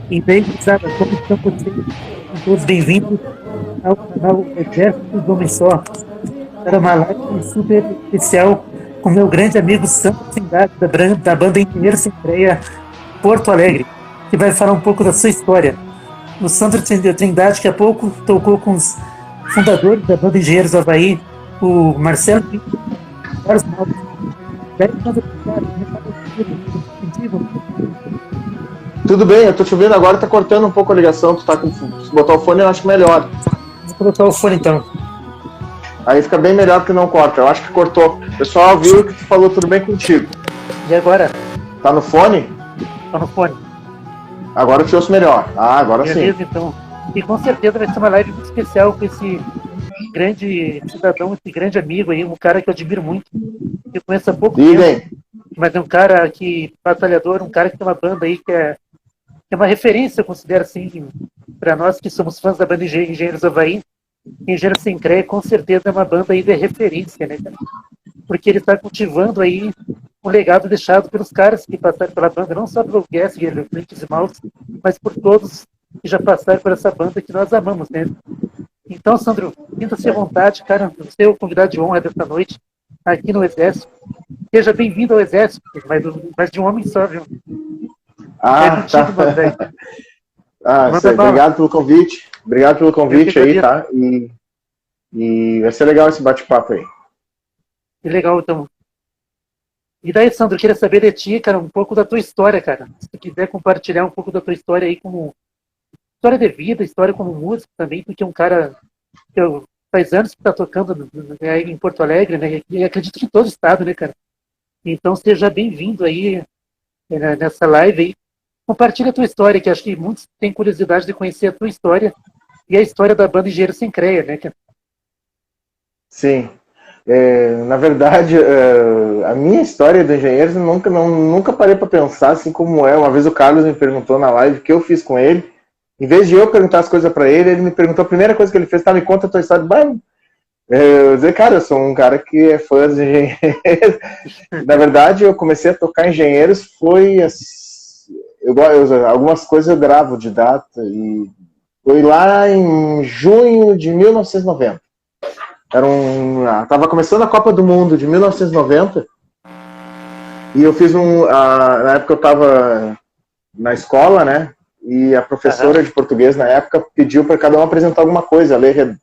E bem, gurizada, como estão vocês? São todos bem-vindos ao canal Exército do Homem Só, para uma live super especial com meu grande amigo Sandro Trindade, da banda Engenheiro Sem Freia, Porto Alegre, que vai falar um pouco da sua história. O Sandro Trindade, que há pouco tocou com os fundadores da banda Engenheiros do Havaí, o Marcelo e o Carlos Malta. Daí, Sandro Trindade, me fala um pouco. Tudo bem, eu tô te ouvindo agora, tá cortando um pouco a ligação, se botar o fone eu acho melhor. Vou colocar o fone então. Aí fica bem melhor porque não corta, eu acho que cortou. O pessoal viu que tu falou tudo bem contigo. E agora? Tá no fone? Tá no fone. Agora eu te ouço melhor. Ah, agora Beleza, sim. então. E com certeza vai ser uma live muito especial com esse grande cidadão, esse grande amigo aí, um cara que eu admiro muito, que eu conheço há pouco tempo, mas é um cara que, batalhador, um cara que tem uma banda aí que é uma referência, eu considero assim, para nós que somos fãs da banda Engenheiros do Havaí. Engenheiros Sem Freia, com certeza é uma banda aí de referência, né, cara? Porque ele está cultivando aí um legado deixado pelos caras que passaram pela banda, não só pelo Gessler, Flints e Mouse, mas por todos que já passaram por essa banda que nós amamos, né? Então, Sandro, sinta-se à vontade, cara, você é o convidado de honra dessa noite aqui no Exército. Seja bem-vindo ao Exército, mas de um homem só, viu? Ah, tá. Obrigado pelo convite. Obrigado pelo convite aí, tá? E vai ser legal esse bate-papo aí. Que legal, então. E daí, Sandro, eu queria saber de ti, cara, um pouco da tua história, cara. Se tu quiser compartilhar um pouco da tua história aí como história de vida, história como músico também, porque é um cara que faz anos que tá tocando aí em Porto Alegre, né? E acredito que em todo o estado, né, cara? Então, seja bem-vindo aí nessa live aí. Compartilha a tua história, que acho que muitos têm curiosidade de conhecer a tua história e a história da banda Engenheiro Sem Freia, né, cara? Sim. Na verdade, a minha história do Engenheiros nunca parei para pensar assim como é. Uma vez o Carlos me perguntou na live o que eu fiz com ele. Em vez de eu perguntar as coisas para ele, ele me perguntou a primeira coisa que ele fez, tá, me conta a tua história. Eu disse, cara, eu sou um cara que é fã de engenheiros. Na verdade, eu comecei a tocar engenheiros, algumas coisas eu gravo de data, e foi lá em junho de 1990. Tava começando a Copa do Mundo de 1990, e eu fiz na época eu tava na escola, né, e a professora de português na época pediu para cada um apresentar alguma coisa, ler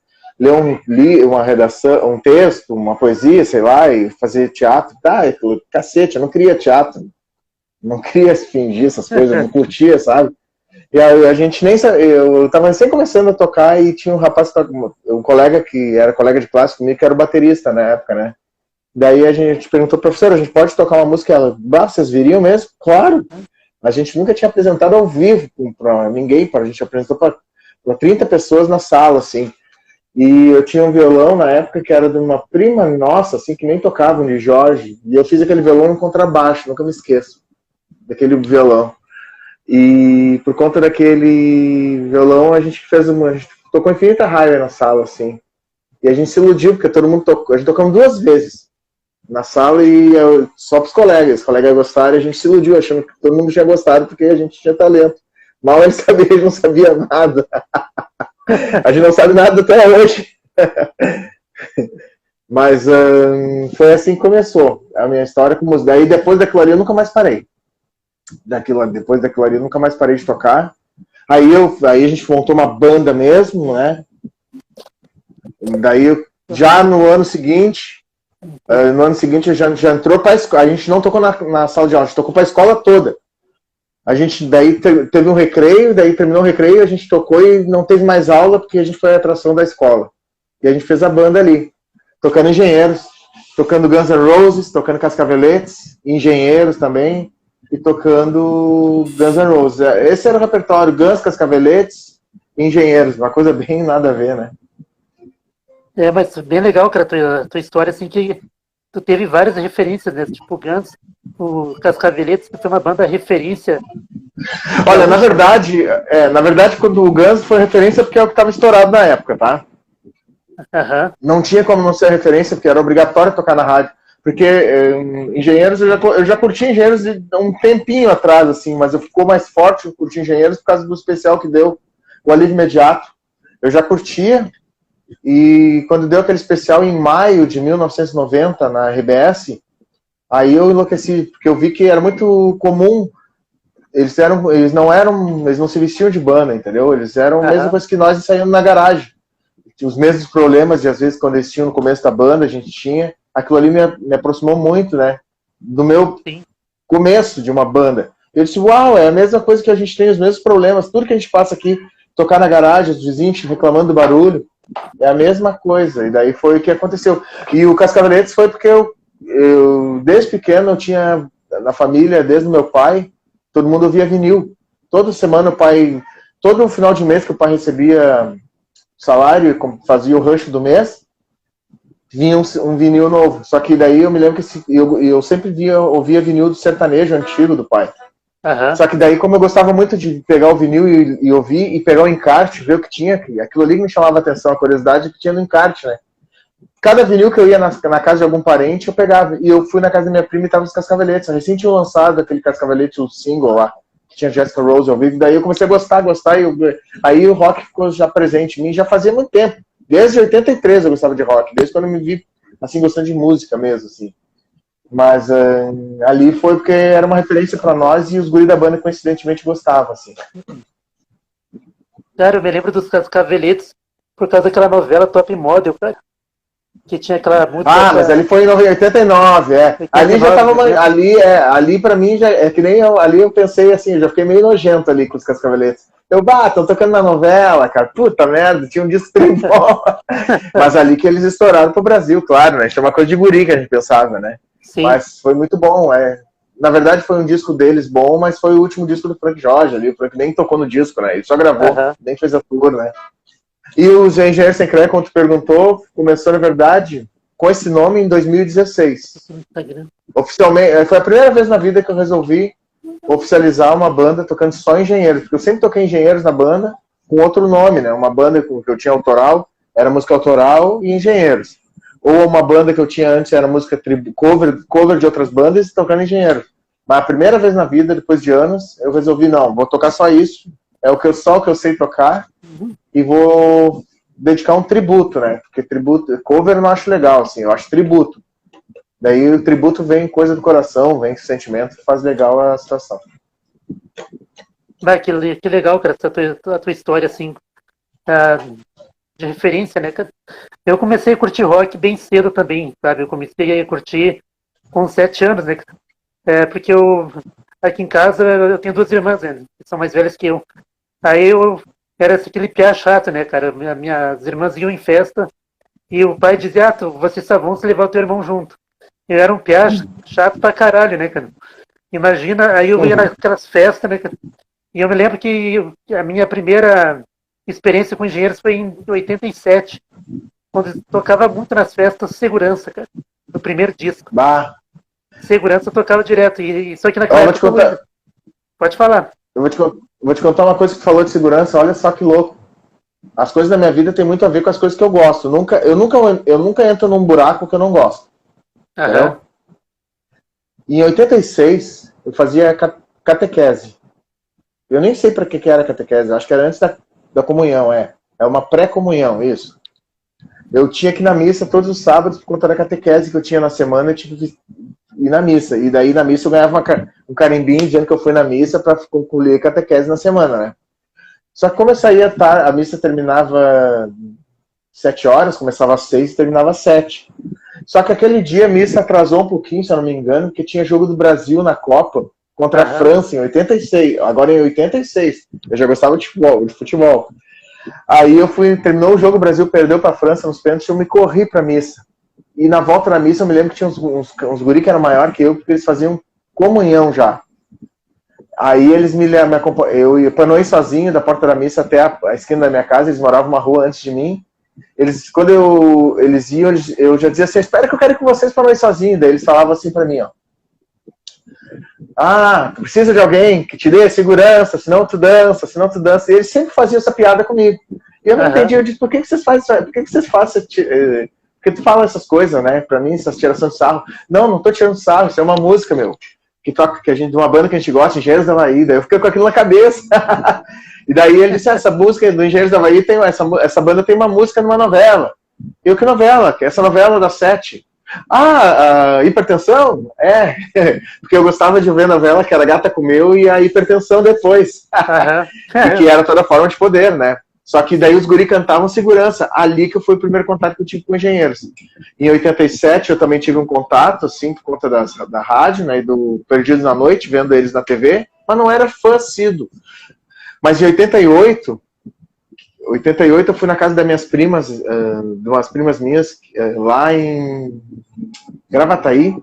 uma redação, um texto, uma poesia, sei lá, e fazer teatro. Tá, cacete, eu não queria teatro, não queria fingir essas coisas, eu não curtia, sabe? E aí a gente nem sabia, eu tava recém começando a tocar e tinha um rapaz, um colega que era colega de classe comigo, que era o baterista na época, né? Daí a gente perguntou, professora, a gente pode tocar uma música? Ela, vocês viriam mesmo? Claro! A gente nunca tinha apresentado ao vivo pra ninguém, a gente apresentou para 30 pessoas na sala, assim. E eu tinha um violão na época que era de uma prima nossa, assim, que nem tocava, de Jorge. E eu fiz aquele violão em contrabaixo, nunca me esqueço daquele violão. E por conta daquele violão, a gente tocou Infinita Highway na sala, assim. E a gente se iludiu, porque todo mundo tocou. A gente tocamos 2 vezes na sala e só para os colegas gostaram, e a gente se iludiu, achando que todo mundo tinha gostado, porque a gente tinha talento. Mal ele sabia, ele não sabia nada. A gente não sabe nada até hoje. Mas foi assim que começou a minha história com música. Daí depois daquilo ali eu nunca mais parei. Depois daquilo ali eu nunca mais parei de tocar. Aí a gente montou uma banda mesmo, né? Daí já no ano seguinte já entrou para a escola. A gente não tocou na sala de aula, a gente tocou para a escola toda. A gente daí teve um recreio, daí terminou o recreio, a gente tocou e não teve mais aula porque a gente foi a atração da escola. E a gente fez a banda ali, tocando Engenheiros, tocando Guns N' Roses, tocando Cascaveletes, Engenheiros também, e tocando Guns N' Roses. Esse era o repertório, Guns, Cascaveletes e Engenheiros, uma coisa bem nada a ver, né? Mas bem legal, cara, a tua história, assim, que tu teve várias referências, né? Tipo, Guns, o Cascaveletes, que foi uma banda referência. Olha, na verdade, quando o Guns foi referência, porque é o que estava estourado na época, tá? Não tinha como não ser referência, porque era obrigatório tocar na rádio. Porque Engenheiros, eu já curti Engenheiros um tempinho atrás, assim, mas eu ficou mais forte eu curti Engenheiros por causa do especial que deu o Alívio Imediato. Eu já curtia, e quando deu aquele especial em maio de 1990 na RBS, aí eu enlouqueci, porque eu vi que era muito comum, eles não se vestiam de banda, entendeu? Eles eram a mesma coisa que nós ensaiando na garagem. Os mesmos problemas, e às vezes quando eles tinham no começo da banda, a gente tinha. Aquilo ali me aproximou muito, né? Do meu começo de uma banda. Eu disse, uau, é a mesma coisa que a gente tem, os mesmos problemas. Tudo que a gente passa aqui, tocar na garagem, os vizinhos reclamando do barulho, é a mesma coisa. E daí foi o que aconteceu. E o Cascaveletes foi porque eu desde pequeno, eu tinha na família, desde o meu pai, todo mundo ouvia vinil. Toda semana o pai, todo final de mês que o pai recebia salário e fazia o rancho do mês, vinha um vinil novo. Só que daí eu me lembro que eu sempre ouvia vinil do sertanejo antigo do pai. Só que daí, como eu gostava muito de pegar o vinil e ouvir, e pegar o encarte, ver o que tinha, aquilo ali que me chamava a atenção, a curiosidade que tinha no encarte, né? Cada vinil que eu ia na casa de algum parente, eu pegava. E eu fui na casa da minha prima e tava os Cascaveletes. Recém tinha lançado aquele Cascavelete, o single lá, que tinha Jessica Rose ao vivo. Daí eu comecei a gostar. Aí o rock ficou já presente em mim, já fazia muito tempo. Desde 83 eu gostava de rock, desde quando eu me vi, assim, gostando de música mesmo, assim. Mas ali foi porque era uma referência pra nós e os guri da banda coincidentemente gostavam, assim. Cara, eu me lembro dos Cascaveletes por causa daquela novela Top Model, cara. Que tinha aquela música. Mas ali foi em 89, 89, ali já tava. Ali pra mim já é que nem ali eu pensei assim, eu já fiquei meio nojento ali com os Cascaveletes. Estão tocando na novela, cara. Puta merda, tinha um disco tribal. Mas ali que eles estouraram pro Brasil, claro, né? Isso é uma coisa de guri que a gente pensava, né? Sim. Mas foi muito bom, Na verdade foi um disco deles bom, mas foi o último disco do Frank Jorge ali. O Frank nem tocou no disco, né? Ele só gravou, nem fez a tour, né? E os Engenheiros Sem Crédito, como tu perguntou, começou, na verdade, com esse nome em 2016. Oficialmente, foi a primeira vez na vida que eu resolvi oficializar uma banda tocando só Engenheiros, porque eu sempre toquei Engenheiros na banda com outro nome, né? Uma banda que eu tinha autoral, era música autoral e Engenheiros. Ou uma banda que eu tinha antes era música cover de outras bandas e tocando Engenheiros. Mas a primeira vez na vida, depois de anos, eu resolvi, não, vou tocar só isso, só o que eu sei tocar, e vou dedicar um tributo, né? Porque cover eu não acho legal, assim, eu acho tributo. Daí o tributo vem coisa do coração, vem sentimento, faz legal a situação. Que legal, cara, a tua história, assim, de referência, né? Eu comecei a curtir rock bem cedo também, sabe? Eu comecei a curtir com 7 anos, né? Porque aqui em casa, eu tenho 2 irmãs, né? Que são mais velhas que eu. Aí eu era aquele piá chato, né, cara? Minhas irmãs iam em festa e o pai dizia, vocês só vão se levar o teu irmão junto. Eu era um piá chato pra caralho, né, cara? Imagina, aí eu ia naquelas festas, né, cara? E eu me lembro que a minha primeira experiência com Engenheiros foi em 87, quando tocava muito nas festas Segurança, cara. No primeiro disco. Segurança tocava direto. E só que naquela época... Pode falar. Eu vou te contar uma coisa que tu falou de segurança, olha só que louco. As coisas da minha vida tem muito a ver com as coisas que eu gosto. Eu nunca entro num buraco que eu não gosto. Entendeu? Em 86, eu fazia catequese. Eu nem sei para que era catequese, acho que era antes da comunhão, É uma pré-comunhão, isso. Eu tinha que ir na missa todos os sábados, por conta da catequese que eu tinha na semana, eu tinha que ir na missa. E daí na missa eu ganhava um carimbinho dizendo que eu fui na missa para concluir a catequese na semana, né? Só que como eu saía, a missa terminava 7 horas, começava às 6 e terminava às 7. Só que aquele dia a missa atrasou um pouquinho, se eu não me engano, porque tinha jogo do Brasil na Copa contra a França em 86. Agora em 86. Eu já gostava de futebol. Aí terminou o jogo, o Brasil perdeu para a França nos pênaltis, eu me corri para a missa. E na volta da missa eu me lembro que tinha uns guri que eram maior que eu, porque eles faziam comunhão já. Aí eles me acompanharam, para não ir sozinho da porta da missa até a esquina da minha casa, eles moravam uma rua antes de mim. Quando eles iam, eu já dizia assim, espera que eu quero ir com vocês para não ir sozinho. Daí eles falavam assim para mim, precisa de alguém que te dê segurança, senão tu dança. E eles sempre faziam essa piada comigo. E eu não entendi, eu disse, por que vocês fazem Porque tu fala essas coisas, né? Pra mim, essas tiração de sarro. Não tô tirando sarro, isso é uma música, meu. Que toca, que a gente, de uma banda que a gente gosta, Engenheiros da Havaí. Daí eu fiquei com aquilo na cabeça. E daí ele disse, essa música do Engenheiros da Havaí, essa banda tem uma música numa novela. Eu, que novela? Essa novela das 7. A hipertensão? É, porque eu gostava de ver novela que era Gata Comeu e a hipertensão depois. E que era toda forma de poder, né? Só que daí os guri cantavam segurança. Ali que foi o primeiro contato que eu tive com engenheiros. Em 87 eu também tive um contato, assim, por conta da rádio, né, e do Perdidos na Noite, vendo eles na TV, mas não era fã assíduo. Mas em 88 eu fui na casa das minhas primas, de umas primas minhas, lá em Gravataí.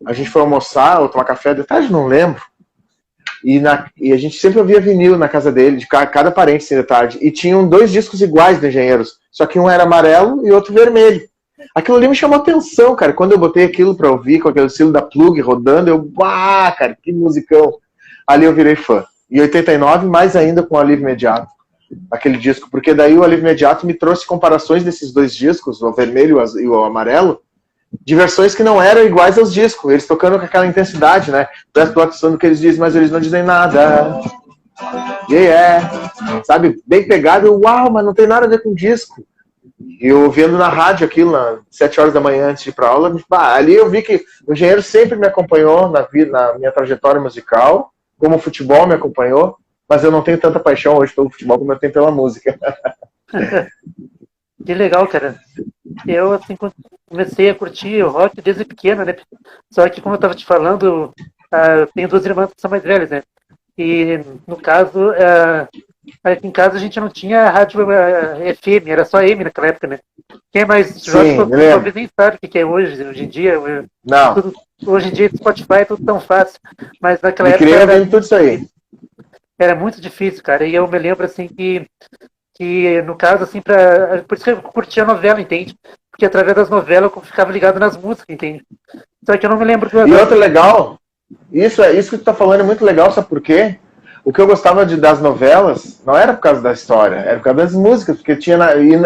A gente foi almoçar ou tomar café, de tarde não lembro. E a gente sempre ouvia vinil na casa dele, de cada parente, assim, de tarde. E tinham 2 discos iguais do Engenheiros, só que um era amarelo e outro vermelho. Aquilo ali me chamou atenção, cara. Quando eu botei aquilo pra ouvir, com aquele estilo da Plug rodando, cara, que musicão. Ali eu virei fã. Em 89, mais ainda com o Alívio Imediato, aquele disco, porque daí o Alívio Imediato me trouxe comparações desses 2 discos, o vermelho e o amarelo, de versões que não eram iguais aos discos, eles tocando com aquela intensidade, né? Presta atenção no que eles dizem, mas eles não dizem nada. Sabe? Bem pegado, uau, mas não tem nada a ver com disco. E eu ouvindo na rádio aquilo, às 7 horas da manhã antes de ir pra aula, ali eu vi que o engenheiro sempre me acompanhou na minha trajetória musical, como o futebol me acompanhou, mas eu não tenho tanta paixão hoje pelo futebol como eu tenho pela música. Que legal, cara. Eu, assim, comecei a curtir o rock desde pequeno, né? Só que, como eu estava te falando, tenho 2 irmãs que são mais velhas, né? E, no caso, aqui em casa a gente não tinha rádio FM, era só M naquela época, né? Quem é mais jovem talvez nem sabe o que é hoje em dia. Não. Hoje em dia, Spotify é tudo tão fácil. Mas naquela época. Queria ver tudo isso aí. Era muito difícil, cara. E eu me lembro, assim, que no caso, assim, por isso que eu curtia a novela, entende? Porque através das novelas eu ficava ligado nas músicas, entende? Só que eu não me lembro do... E outro legal, isso que tu tá falando é muito legal, sabe por quê? O que eu gostava das novelas não era por causa da história, era por causa das músicas, porque tinha...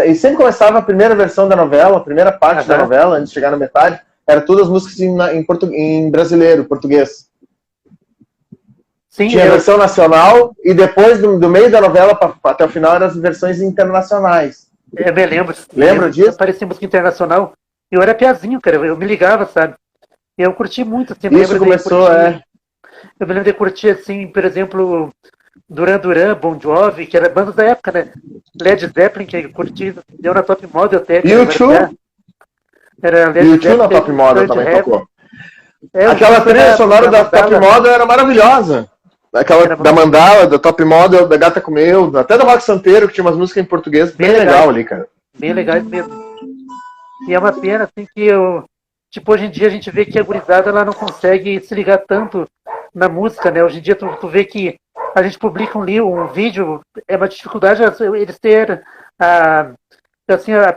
E sempre começava a primeira versão da novela, a primeira parte da novela, antes de chegar na metade, era todas as músicas em brasileiro, português. Sim, tinha a versão nacional e depois, do meio da novela até o final, eram as versões internacionais. Eu me lembro. Lembra disso? Aparecia música internacional. Eu era piazinho, cara. Eu me ligava, sabe? E eu curti muito. Assim, isso começou, Eu me lembro de curtir, assim, por exemplo, Duran Duran, Bon Jovi, que era bandas da época, né? Led Zeppelin, que eu curti, deu na Top Model até. E o U2? Era Led Zeppelin. E o U2 na Top Model também tocou. Aquela trilha sonora da Top Model era maravilhosa. Aquela da Mandala, da Top Model, da Gata Comeu, até do Rock Santeiro, que tinha umas músicas em português bem legal ali, cara. Bem legais mesmo. E é uma pena, assim, que tipo, hoje em dia a gente vê que a gurizada ela não consegue se ligar tanto na música, né? Hoje em dia tu vê que a gente publica um vídeo, é uma dificuldade eles ter a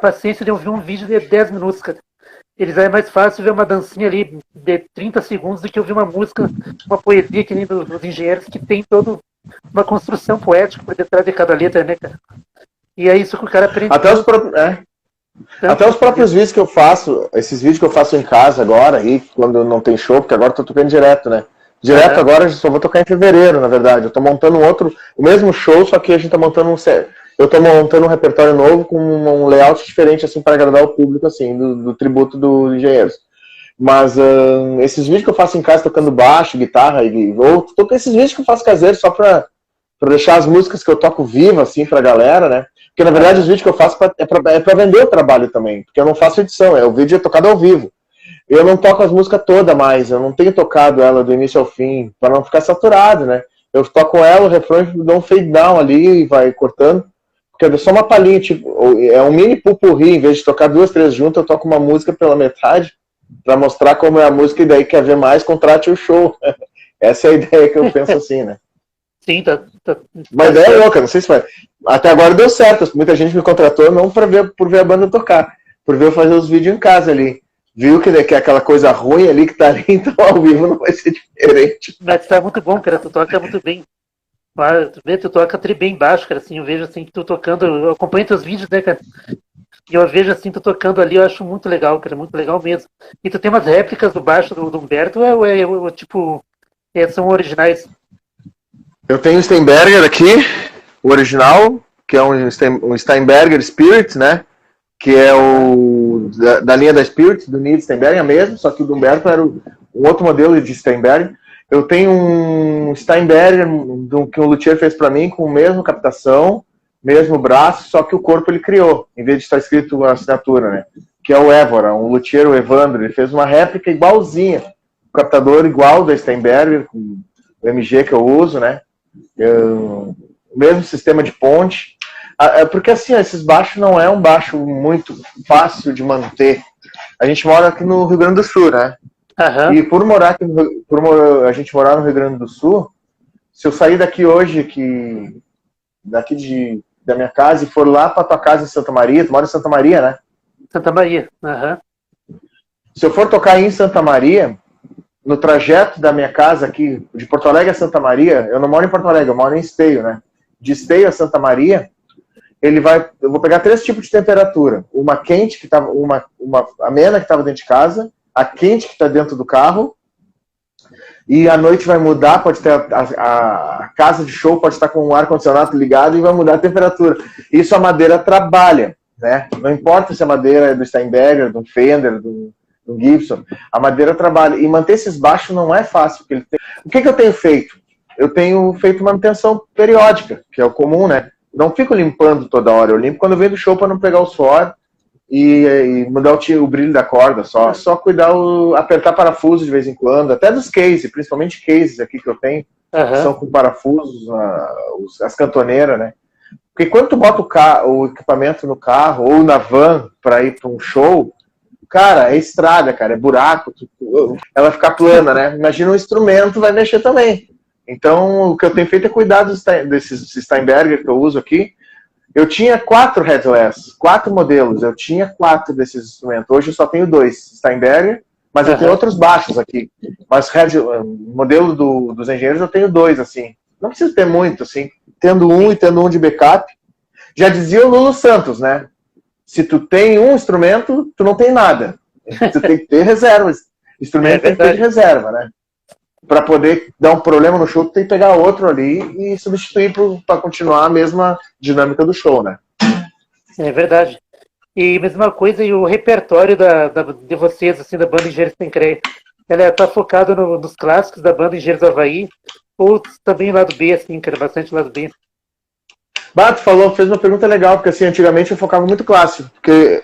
paciência de ouvir um vídeo de 10 minutos, cara. É mais fácil ver uma dancinha ali de 30 segundos do que ouvir uma música, uma poesia que nem dos engenheiros, que tem toda uma construção poética por detrás de cada letra, né, cara? E é isso que o cara aprende. Até os próprios vídeos que eu faço, esses vídeos que eu faço em casa agora, aí, quando não tem show, porque agora eu tô tocando direto, né? Direto agora eu só vou tocar em fevereiro, na verdade. Eu tô montando o mesmo show, só que a gente tá montando eu tô montando um repertório novo com um layout diferente, assim, para agradar o público, assim, do tributo do Engenheiros. Mas esses vídeos que eu faço em casa tocando baixo, guitarra, ou esses vídeos que eu faço caseiro só pra deixar as músicas que eu toco viva, assim, pra galera, né? Porque, na verdade, os vídeos que eu faço é pra vender o trabalho também, porque eu não faço edição, o vídeo é tocado ao vivo. Eu não toco as músicas todas mais, eu não tenho tocado ela do início ao fim, para não ficar saturado, né? Eu toco ela, o refrão, dou um fade down ali e vai cortando. Porque é só uma palhinha, tipo, é um mini pupurri, em vez de tocar 2, 3 juntas, eu toco uma música pela metade, pra mostrar como é a música, e daí quer ver mais, contrate o show. Essa é a ideia que eu penso assim, né? Sim, tá. Uma ideia louca, não sei se vai. Até agora deu certo, muita gente me contratou não por ver a banda tocar, por ver eu fazer os vídeos em casa ali. Viu que é aquela coisa ruim ali que tá ali, então ao vivo não vai ser diferente. Mas tá muito bom, cara, tu toca muito bem. Tu toca bem baixo, cara, assim, eu vejo assim que tu tocando, eu acompanho teus vídeos, né, cara? E eu vejo assim, tu tocando ali, eu acho muito legal, cara, muito legal mesmo. E tu tem umas réplicas do baixo do Humberto, tipo, são originais? Eu tenho o Steinberger aqui, o original, que é um Steinberger Spirit, né? Que é o da linha da Spirit, do Nils Steinberger mesmo, só que o do Humberto era um outro modelo de Steinberger. Eu tenho um Steinberger que o luthier fez para mim, com a mesma captação, mesmo braço, só que o corpo ele criou, em vez de estar escrito a assinatura, né? Que é o Évora, um luthier, o Evandro, ele fez uma réplica igualzinha, um captador igual da Steinberger, com o MG que eu uso, né? O mesmo sistema de ponte. Porque assim, esses baixos não é um baixo muito fácil de manter. A gente mora aqui no Rio Grande do Sul, né? Aham. E por morar aqui, a gente morar no Rio Grande do Sul, se eu sair daqui hoje, da minha casa, e for lá para tua casa em Santa Maria, tu mora em Santa Maria, né? Santa Maria. Aham. Se eu for tocar em Santa Maria, no trajeto da minha casa aqui, de Porto Alegre a Santa Maria, eu não moro em Porto Alegre, eu moro em Esteio, né? De Esteio a Santa Maria, eu vou pegar 3 tipos de temperatura. Uma quente, que tava, uma amena que estava dentro de casa, a quente que está dentro do carro, e à noite vai mudar, pode ter a casa de show pode estar com o ar-condicionado ligado e vai mudar a temperatura. Isso a madeira trabalha, né? Não importa se a madeira é do Steinberger, do Fender, do Gibson, a madeira trabalha. E manter esses baixos não é fácil. O que eu tenho feito? Eu tenho feito manutenção periódica, que é o comum, né? Não fico limpando toda hora, eu limpo quando eu venho do show para não pegar o suor e mudar o brilho da corda, só cuidar, apertar parafuso de vez em quando, até dos cases, principalmente cases aqui que eu tenho, que são com parafusos, as cantoneiras, né? Porque quando tu bota o equipamento no carro ou na van para ir para um show, cara, é estrada, cara, é buraco, ela fica plana, né? Imagina um instrumento, vai mexer também. Então, o que eu tenho feito é cuidar desses Steinberger que eu uso aqui. Eu tinha 4 headless, 4 modelos. Eu tinha 4 desses instrumentos. Hoje eu só tenho 2 Steinberger, mas eu tenho outros baixos aqui. Mas modelo dos engenheiros eu tenho 2, assim. Não preciso ter muito, assim. Tendo um e tendo um de backup. Já dizia o Lulu Santos, né? Se tu tem um instrumento, tu não tem nada. Tu tem que ter reservas. Instrumento tem que ter de reserva, né? Para poder dar um problema no show, tu tem que pegar outro ali e substituir para continuar a mesma dinâmica do show, né? É verdade. E mesma coisa, e o repertório de vocês, assim, da banda Engenheiros Sem Creio, ela tá focada nos clássicos da banda Engenheiros do Havaí, ou também lado B, assim, cara, bastante lado B? Bato fez uma pergunta legal, porque assim, antigamente eu focava muito clássico, porque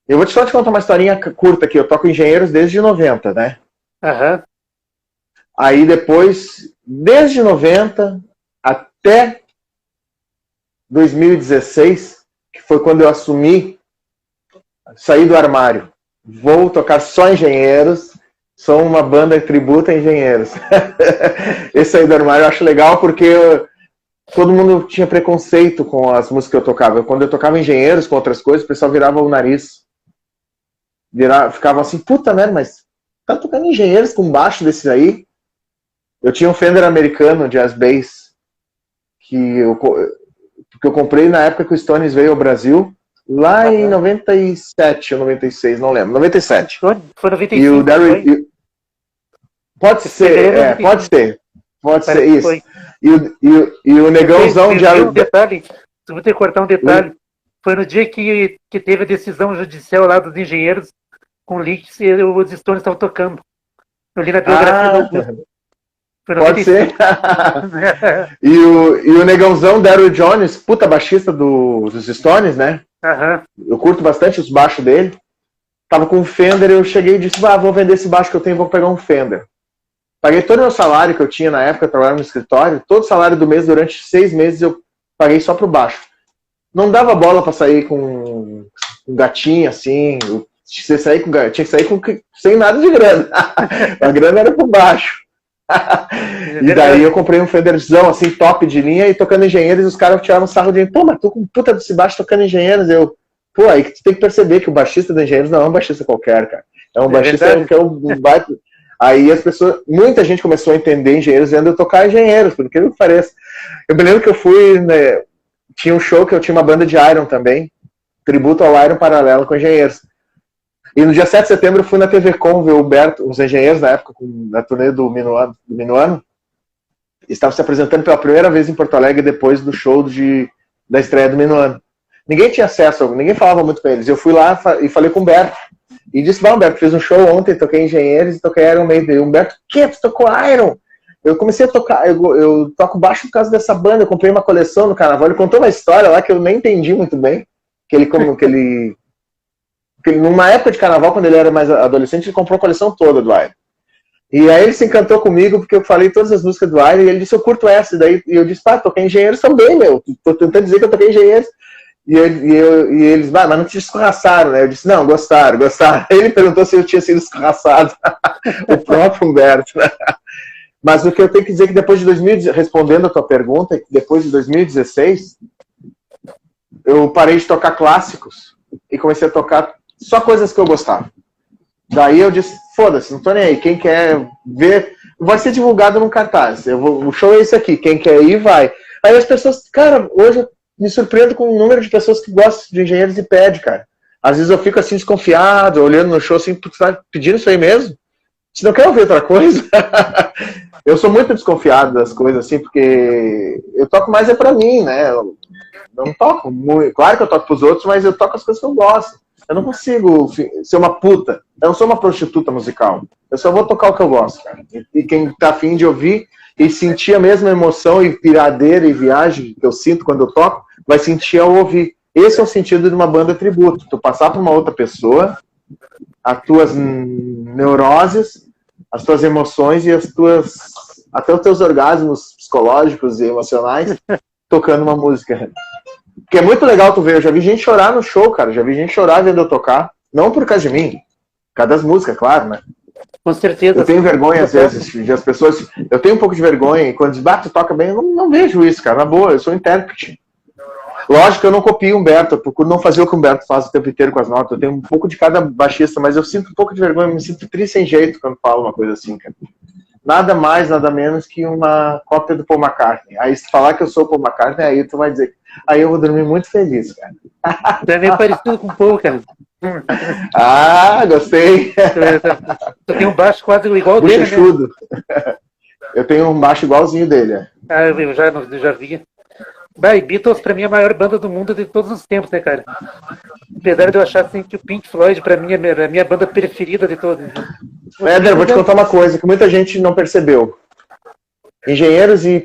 eu vou só te contar uma historinha curta aqui, eu toco Engenheiros desde 90, né? Aham. Aí depois, desde 90 até 2016, que foi quando eu assumi, saí do armário. Vou tocar só Engenheiros, sou uma banda que tributa Engenheiros. Esse aí do armário eu acho legal porque todo mundo tinha preconceito com as músicas que eu tocava. Quando eu tocava Engenheiros com outras coisas, o pessoal virava o nariz. Ficava assim, puta merda, mas tá tocando Engenheiros com baixo desses aí? Eu tinha um Fender americano, Jazz Bass, que eu comprei na época que o Stones veio ao Brasil, lá em 97 ou 96, não lembro, 97. Foi 95, e o Darryl, pode ser, pode ser isso. Foi. E o negãozão de um detalhe, se vou ter que cortar um detalhe, foi no dia que teve a decisão judicial lá dos engenheiros com leaks e os Stones estavam tocando. Eu li na biografia do Augusto. Pode ser. e o negãozão Daryl Jones, puta baixista dos Stones, né? Eu curto bastante os baixos dele. Tava com um Fender, eu cheguei e disse, vou vender esse baixo que eu tenho, vou pegar um Fender. Paguei todo o meu salário que eu tinha na época, trabalhando no escritório, todo o salário do mês, durante 6 meses, eu paguei só pro baixo. Não dava bola pra sair com um gatinho, assim, tinha que sair sem nada de grana. A grana era pro baixo. E daí eu comprei um Fenderzão, assim, top de linha, e tocando Engenheiros, e os caras tiravam sarro de mim, pô, mas tô com puta desse baixo tocando Engenheiros. Pô, aí tu tem que perceber que o baixista do Engenheiros não é um baixista qualquer, cara. É um baixista que é um baita. Aí as pessoas, muita gente começou a entender Engenheiros vendo eu tocar Engenheiros, por que pareça. Eu me lembro que eu fui, né, tinha um show que eu tinha uma banda de Iron também, tributo ao Iron paralelo com Engenheiros. E no dia 7 de setembro eu fui na TV Com ver o Humberto, os Engenheiros na época, na turnê do Minuano, estavam se apresentando pela primeira vez em Porto Alegre depois do show da estreia do Minuano. Ninguém tinha acesso, ninguém falava muito com eles. Eu fui lá e falei com o Humberto. E disse, Humberto, fiz um show ontem, toquei Engenheiros e toquei Iron Maiden. Humberto, que? Tu tocou Iron? Eu comecei a tocar, eu toco baixo por causa dessa banda, eu comprei uma coleção no Carnaval. Ele contou uma história lá que eu nem entendi muito bem. Que ele numa época de Carnaval, quando ele era mais adolescente, ele comprou a coleção toda do Iron. E aí ele se encantou comigo, porque eu falei todas as músicas do Iron, e ele disse, eu curto essa. E eu disse, toquei Engenheiros também, meu. Tô tentando dizer que eu toquei Engenheiros. E eles, mas não te escorraçaram, né? Eu disse, não, gostaram. Aí ele perguntou se eu tinha sido escorraçado. O próprio Humberto, né? Mas o que eu tenho que dizer é que depois de 2016, respondendo a tua pergunta, depois de 2016, eu parei de tocar clássicos e comecei a tocar só coisas que eu gostava. Daí eu disse, foda-se, não tô nem aí. Quem quer ver, vai ser divulgado num cartaz. O show é esse aqui, quem quer ir, vai. Aí as pessoas, cara, hoje eu me surpreendo com o número de pessoas que gostam de Engenheiros e pede, cara. Às vezes eu fico assim desconfiado, olhando no show assim, tu tá pedindo isso aí mesmo? Você não quer ouvir outra coisa? Eu sou muito desconfiado das coisas assim, porque eu toco mais é pra mim, né? Eu não toco muito. Claro que eu toco pros outros, mas eu toco as coisas que eu gosto. Eu não consigo ser uma puta. Eu não sou uma prostituta musical. Eu só vou tocar o que eu gosto, cara. E quem tá afim de ouvir e sentir a mesma emoção e piradeira e viagem que eu sinto quando eu toco, vai sentir ao ouvir. Esse é o sentido de uma banda tributo. Tu passar para uma outra pessoa as tuas neuroses, as tuas emoções e até os teus orgasmos psicológicos e emocionais tocando uma música. Porque é muito legal tu ver. Eu já vi gente chorar no show, cara. Já vi gente chorar vendo eu tocar. Não por causa de mim. Por causa das músicas, claro, né? Com certeza. Eu tenho vergonha, às vezes, de as pessoas... Eu tenho um pouco de vergonha, e quando diz, tu toca bem, eu não vejo isso, cara. Na boa, eu sou intérprete. Lógico que eu não copio o Humberto, eu procuro não fazer o que o Humberto faz o tempo inteiro com as notas. Eu tenho um pouco de cada baixista, mas eu sinto um pouco de vergonha, eu me sinto triste sem jeito quando falo uma coisa assim, cara. Nada mais, nada menos que uma cópia do Paul McCartney. Aí se falar que eu sou o Paul McCartney, aí tu vai dizer... Aí eu vou dormir muito feliz, cara. Tu é meio parecido com o Paul, cara. Ah, gostei. Tu tem um baixo quase igual ao dele, né? Eu tenho um baixo igualzinho dele. Ah, eu já vi. E Beatles, pra mim, é a maior banda do mundo de todos os tempos, né, cara? Apesar de eu achar assim, que o Pink Floyd, pra mim, é a minha banda preferida de todas. Éder, vou te contar uma coisa que muita gente não percebeu. Engenheiros e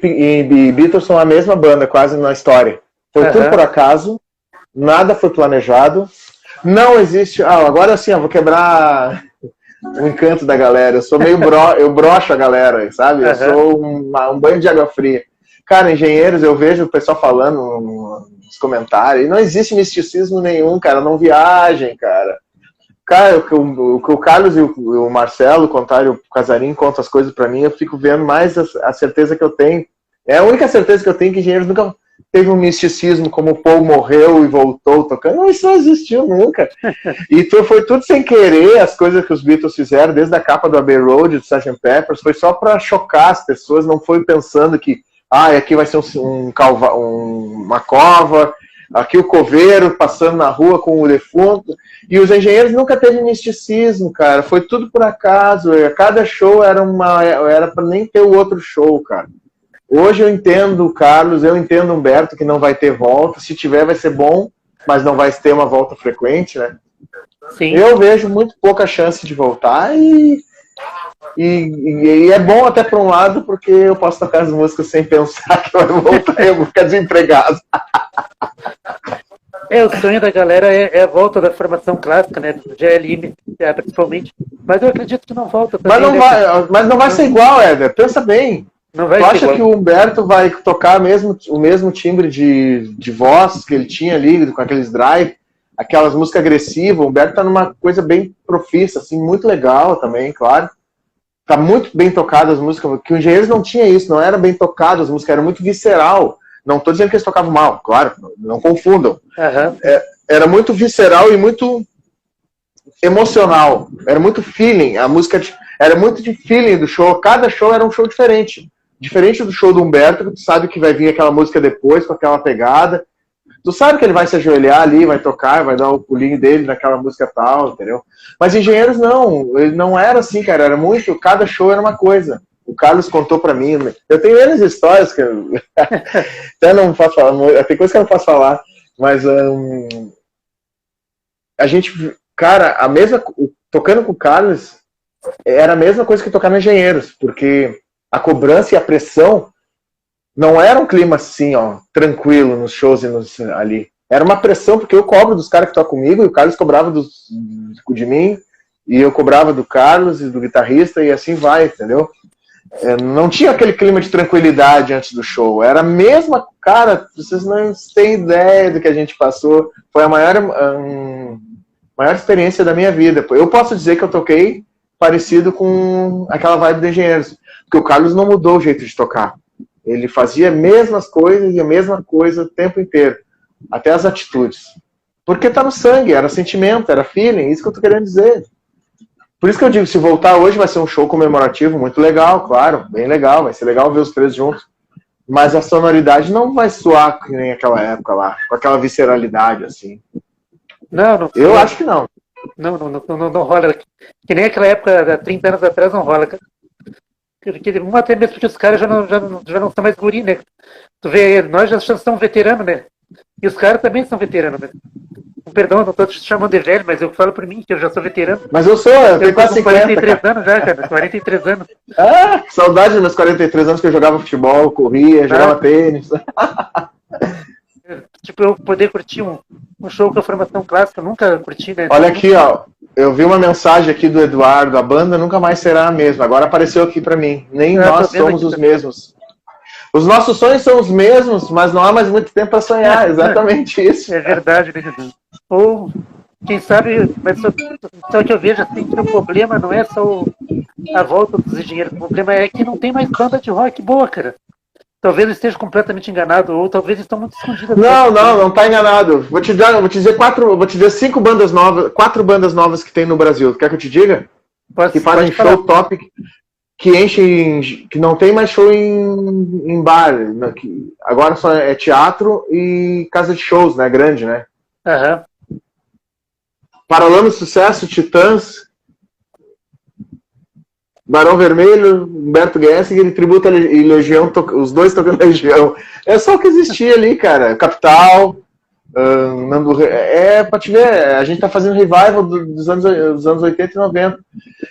Beatles são a mesma banda, quase na história. Foi tudo por acaso, nada foi planejado. Não existe... agora sim, eu vou quebrar o encanto da galera. Eu sou meio eu broxo a galera, sabe? Eu sou um banho de água fria. Cara, Engenheiros, eu vejo o pessoal falando nos comentários, e não existe misticismo nenhum, cara, não viagem, cara. Cara, o que o Carlos e o Marcelo contaram, o Casarim conta as coisas pra mim, eu fico vendo mais a certeza que eu tenho. É a única certeza que eu tenho que Engenheiros nunca teve um misticismo, como o Paul morreu e voltou tocando. Não, isso não existiu nunca. E foi tudo sem querer, as coisas que os Beatles fizeram, desde a capa do Abbey Road, do Sgt. Pepper's, foi só pra chocar as pessoas, não foi pensando que aqui vai ser uma cova, aqui o coveiro passando na rua com o defunto. E os Engenheiros nunca teve misticismo, cara. Foi tudo por acaso. Cada show era para nem ter o outro show, cara. Hoje eu entendo o Carlos, eu entendo o Humberto, que não vai ter volta. Se tiver, vai ser bom, mas não vai ter uma volta frequente, né? Sim. Eu vejo muito pouca chance de voltar e é bom até por um lado, porque eu posso tocar as músicas sem pensar que eu vou voltar e eu vou ficar desempregado. O sonho da galera é a volta da formação clássica, né? Do GLM, principalmente. Mas eu acredito que não volta também. Mas não vai ser igual, Éder. Pensa bem. Não vai tu ser acha igual. Que o Humberto vai tocar o mesmo timbre de voz que ele tinha ali, com aqueles drive, aquelas músicas agressivas? O Humberto tá numa coisa bem profissa, assim, muito legal também, claro. Tá muito bem tocado as músicas, que o Engenheiros não tinha isso, não era bem tocado, as músicas eram muito visceral. Não tô dizendo que eles tocavam mal, claro, não confundam. Era muito visceral e muito emocional, era muito feeling, a música era muito de feeling do show, cada show era um show diferente. Diferente do show do Humberto, que tu sabe que vai vir aquela música depois, com aquela pegada. Tu sabe que ele vai se ajoelhar ali, vai tocar, vai dar o pulinho dele naquela música tal, entendeu? Mas Engenheiros não, ele não era assim, cara, era muito, cada show era uma coisa. O Carlos contou pra mim, eu tenho N histórias que eu até não posso falar, tem coisa que eu não posso falar, mas a gente, cara, tocando com o Carlos, era a mesma coisa que tocar no Engenheiros, porque a cobrança e a pressão não era um clima assim, ó, tranquilo nos shows e ali. Era uma pressão, porque eu cobro dos caras que tocam comigo, e o Carlos cobrava de mim, e eu cobrava do Carlos e do guitarrista, e assim vai, entendeu? Não tinha aquele clima de tranquilidade antes do show. Era a mesma, cara, vocês não têm ideia do que a gente passou. Foi a maior experiência da minha vida. Eu posso dizer que eu toquei parecido com aquela vibe de Engenheiros, porque o Carlos não mudou o jeito de tocar. Ele fazia as mesmas coisas e a mesma coisa o tempo inteiro, até as atitudes. Porque tá no sangue, era sentimento, era feeling, isso que eu tô querendo dizer. Por isso que eu digo, se voltar hoje vai ser um show comemorativo muito legal, claro, bem legal, vai ser legal ver os três juntos. Mas a sonoridade não vai soar que nem aquela época lá, com aquela visceralidade, assim. Não. Eu acho que não. Não rola. Que nem aquela época, há 30 anos atrás, não rola. Até mesmo porque os caras já não são mais guri, né? Tu vê, nós já somos veteranos, né? E os caras também são veteranos, né? Perdão, não tô te chamando de velho, mas eu falo por mim, que eu já sou veterano. Mas eu tenho quase 50. 43 anos já, cara. 43 anos. Ah, saudade dos meus 43 anos que eu jogava futebol, corria, jogava tênis. Tipo, eu poder curtir um show com a formação clássica, eu nunca curti, né? Olha aqui, ó. Eu vi uma mensagem aqui do Eduardo, a banda nunca mais será a mesma. Agora apareceu aqui pra mim. Nem nós somos os mesmos. Os nossos sonhos são os mesmos, mas não há mais muito tempo para sonhar. Exatamente isso. É verdade, né? Ou, quem sabe, mas só que eu vejo assim que o problema não é só a volta dos engenheiros. O problema é que não tem mais banda de rock boa, cara. Talvez eu esteja completamente enganado, ou talvez estão muito escondidas. Não tá enganado. Vou te dizer 5 bandas novas, 4 bandas novas que tem no Brasil. Quer que eu te diga? Que fazem show top, que enchem, que não tem mais show em bar. Né? Agora só é teatro e casa de shows, né? Grande, né? Aham. Paralama do Sucesso, Titãs, Barão Vermelho, Humberto Gessinger, Tributo e Legião, os dois tocando Legião. É só o que existia ali, cara. Capital, pra te ver, a gente tá fazendo revival dos anos 80 e 90.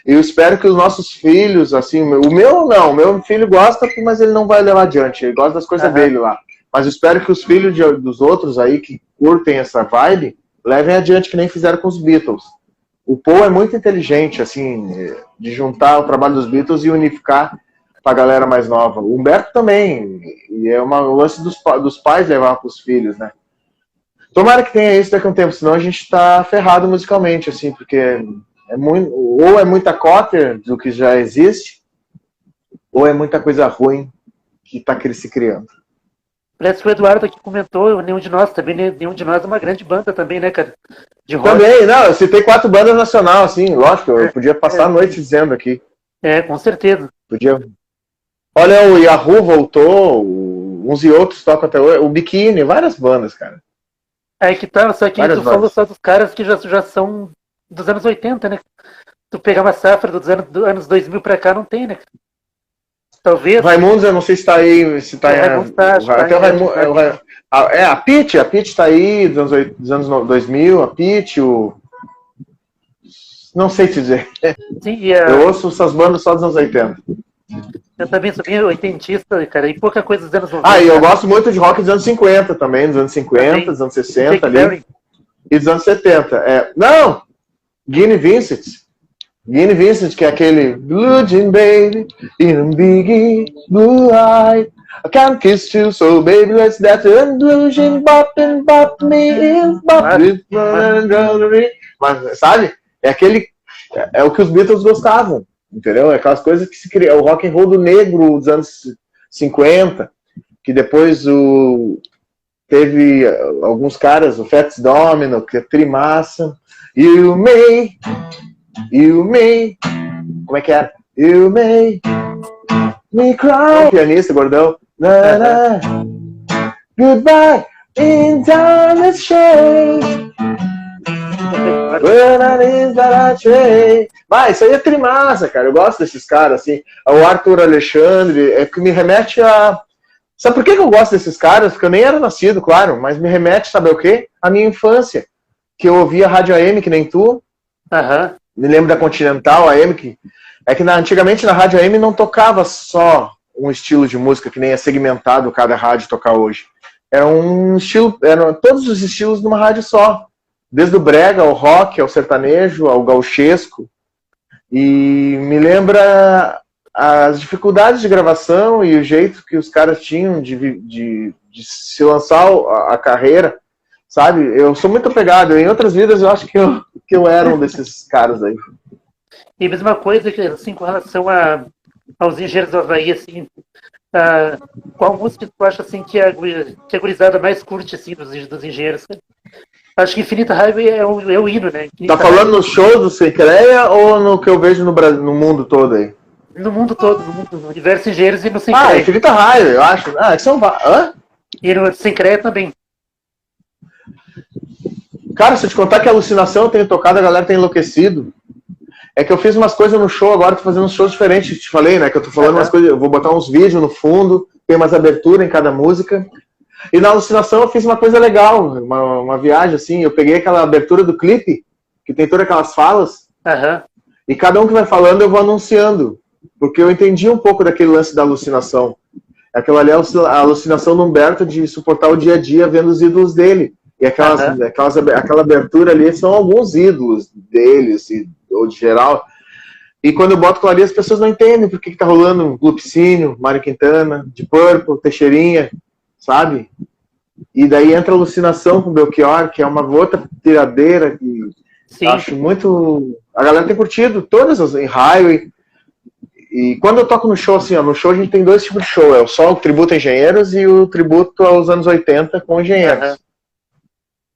E eu espero que os nossos filhos, assim, o meu filho gosta, mas ele não vai levar adiante, ele gosta das coisas dele lá. Mas eu espero que os filhos dos outros aí que curtem essa vibe, levem adiante que nem fizeram com os Beatles. O Paul é muito inteligente, assim, de juntar o trabalho dos Beatles e unificar pra galera mais nova. O Humberto também, e é um lance dos pais levar pros filhos, né? Tomara que tenha isso daqui a um tempo, senão a gente tá ferrado musicalmente, assim, porque ou é muita cópia do que já existe, ou é muita coisa ruim que tá se criando. Parece que o Eduardo aqui comentou, nenhum de nós é uma grande banda também, né, cara? De rock. Também, não, eu citei 4 bandas nacional, assim, lógico, eu podia passar a noite dizendo aqui. Com certeza. Podia. Olha, o Yahoo voltou, uns e outros tocam até hoje, o Biquíni, várias bandas, cara. Aí que tá, só que tu falou só dos caras que já são dos anos 80, né? Tu pegar uma safra dos anos 2000 pra cá, não tem, né? Talvez. Raimundos, eu não sei se tá aí. Se tá Raimundos tá, até o Raimundo. A Pitty tá aí, dos anos 2000, a Pitty, não sei te dizer. Sim, eu ouço essas bandas só dos anos 80. Eu também sou bem oitentista, cara, e pouca coisa dos anos 90. E eu gosto muito de rock dos anos 50 também, dos anos 50, dos anos 60 ali. E dos anos 70. Não! Guinea Vincent, que é aquele Blue Jean Baby, in a biggie, blue eye, I can't kiss you, so baby let's that blue jean bop me in, bop Mas, sabe? É o que os Beatles gostavam, entendeu? É aquelas coisas que se cria, o rock and roll do negro dos anos 50, que depois teve alguns caras, o Fats Domino, que é trimassa, You May, como é que era? You May Me Cry, pianista, gordão. Na, na, goodbye, In time it's change. Mas isso aí é trimassa, cara. Eu gosto desses caras, assim. O Arthur Alexandre, é que me remete a... Sabe por que eu gosto desses caras? Porque eu nem era nascido, claro, mas me remete, sabe o quê? A minha infância. Que eu ouvia Rádio AM, que nem tu. Me lembro da Continental, AM, que... É que antigamente na Rádio AM não tocava só um estilo de música, que nem é segmentado cada rádio tocar hoje. Era um estilo... Eram todos os estilos numa rádio só. Desde o brega, ao rock, ao sertanejo, ao gauchesco. E me lembra as dificuldades de gravação e o jeito que os caras tinham de se lançar a carreira, sabe? Eu sou muito apegado. Em outras vidas eu acho que eu era um desses caras aí. E a mesma coisa, assim, com relação aos Engenheiros do Havaí, assim, qual música tu acha assim, que a gurizada mais curte assim, dos Engenheiros? Acho que Infinita Raiva é o hino, né? Infinita tá falando Raiva. no show do Secreia ou no que eu vejo no mundo todo aí? No mundo todo, no universo Engenheiros e no Secreia. Infinita Raiva, eu acho. Que são... Hã? E no Secreia também. Cara, se eu te contar que a Alucinação eu tenho tocado, a galera tem enlouquecido. É que eu fiz umas coisas no show agora, tô fazendo uns shows diferentes, te falei, né? Que eu tô falando umas coisas, eu vou botar uns vídeos no fundo, tem umas aberturas em cada música. E na Alucinação eu fiz uma coisa legal, uma viagem assim, eu peguei aquela abertura do clipe, que tem todas aquelas falas, e cada um que vai falando eu vou anunciando, porque eu entendi um pouco daquele lance da alucinação. Aquela ali é a alucinação do Humberto de suportar o dia a dia vendo os ídolos dele. E aquela abertura ali são alguns ídolos dele, assim, ou de geral. E quando eu boto Clarinha, as pessoas não entendem por que tá rolando Glupicínio, Mário Quintana, Deep Purple, Teixeirinha, sabe? E daí entra a Alucinação com o Belchior, que é uma outra tiradeira que Sim. Acho muito... A galera tem curtido todas as em Highway. E quando eu toco no show, assim, ó, no show a gente tem dois tipos de show. É só o tributo a Engenheiros e o tributo aos anos 80 com Engenheiros.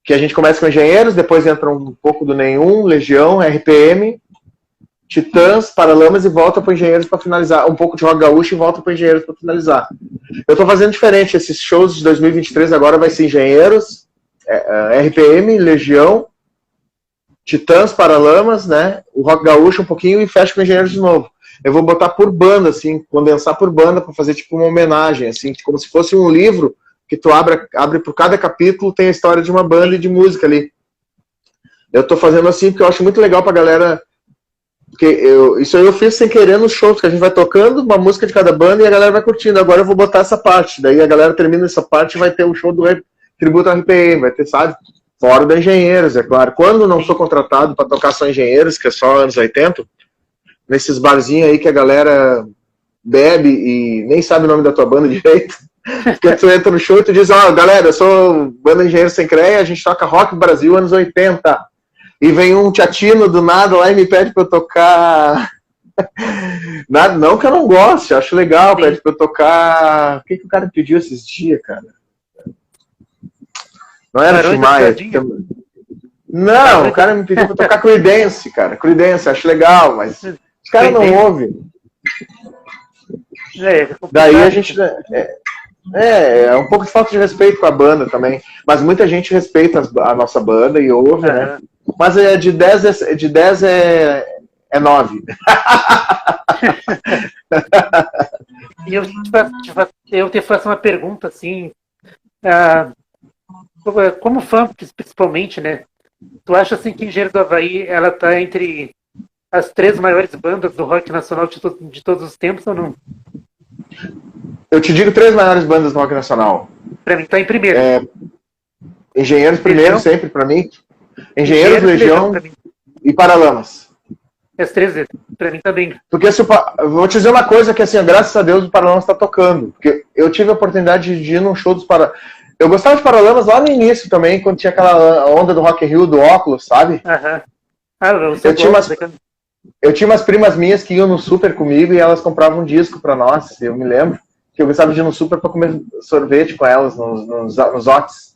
Que a gente começa com Engenheiros, depois entra um pouco do Nenhum, Legião, RPM, Titãs, Paralamas e volta para Engenheiros para finalizar. Um pouco de rock gaúcho e volta para Engenheiros para finalizar. Eu tô fazendo diferente. Esses shows de 2023 agora vai ser Engenheiros, RPM, Legião, Titãs, Paralamas, né? O rock gaúcho um pouquinho e fecha com Engenheiros de novo. Eu vou botar por banda, assim, condensar por banda para fazer tipo uma homenagem, assim, como se fosse um livro que tu abre por cada capítulo, tem a história de uma banda e de música ali. Eu tô fazendo assim porque eu acho muito legal pra galera, porque isso aí eu fiz sem querer nos shows, que a gente vai tocando uma música de cada banda e a galera vai curtindo. Agora eu vou botar essa parte, daí a galera termina essa parte e vai ter o show do tributo ao RPM, vai ter, sabe? Fora da Engenheiros, é claro. Quando não sou contratado para tocar só Engenheiros, que é só anos 80, nesses barzinhos aí que a galera bebe e nem sabe o nome da tua banda direito, porque tu entra no show e tu diz, galera, eu sou banda Engenheiros Sem Creia, a gente toca rock Brasil anos 80. E vem um tchatino do nada lá e me pede pra eu tocar... Nada, não que eu não goste, acho legal, pede pra eu tocar... O que o cara pediu esses dias, cara? Não era Tim Maia? Não, o cara me pediu pra tocar Creedence, cara. Creedence, acho legal, mas os caras não ouvem. Daí a gente... É um pouco de falta de respeito com a banda também. Mas muita gente respeita a nossa banda e ouve, né? Mas de 10 é 9. Eu te faço uma pergunta, assim... como fã, principalmente, né? Tu acha assim que Engenheiros do Havaí ela tá entre as 3 maiores bandas do rock nacional de todos os tempos ou não? Eu te digo 3 maiores bandas do rock nacional. Pra mim tá em primeiro. Engenheiros primeiro, Legião? Sempre, pra mim. Engenheiros, Legião e Paralamas. As 3 pra mim também. Porque vou te dizer uma coisa que, assim, graças a Deus o Paralamas tá tocando. Porque eu tive a oportunidade de ir num show dos Paralamas. Eu gostava de Paralamas lá no início também, quando tinha aquela onda do Rock in Rio, do óculos, sabe? Eu tinha umas primas minhas que iam no super comigo e elas compravam um disco pra nós, eu me lembro. Que eu gostava de ir no super pra comer sorvete com elas, nos Otis.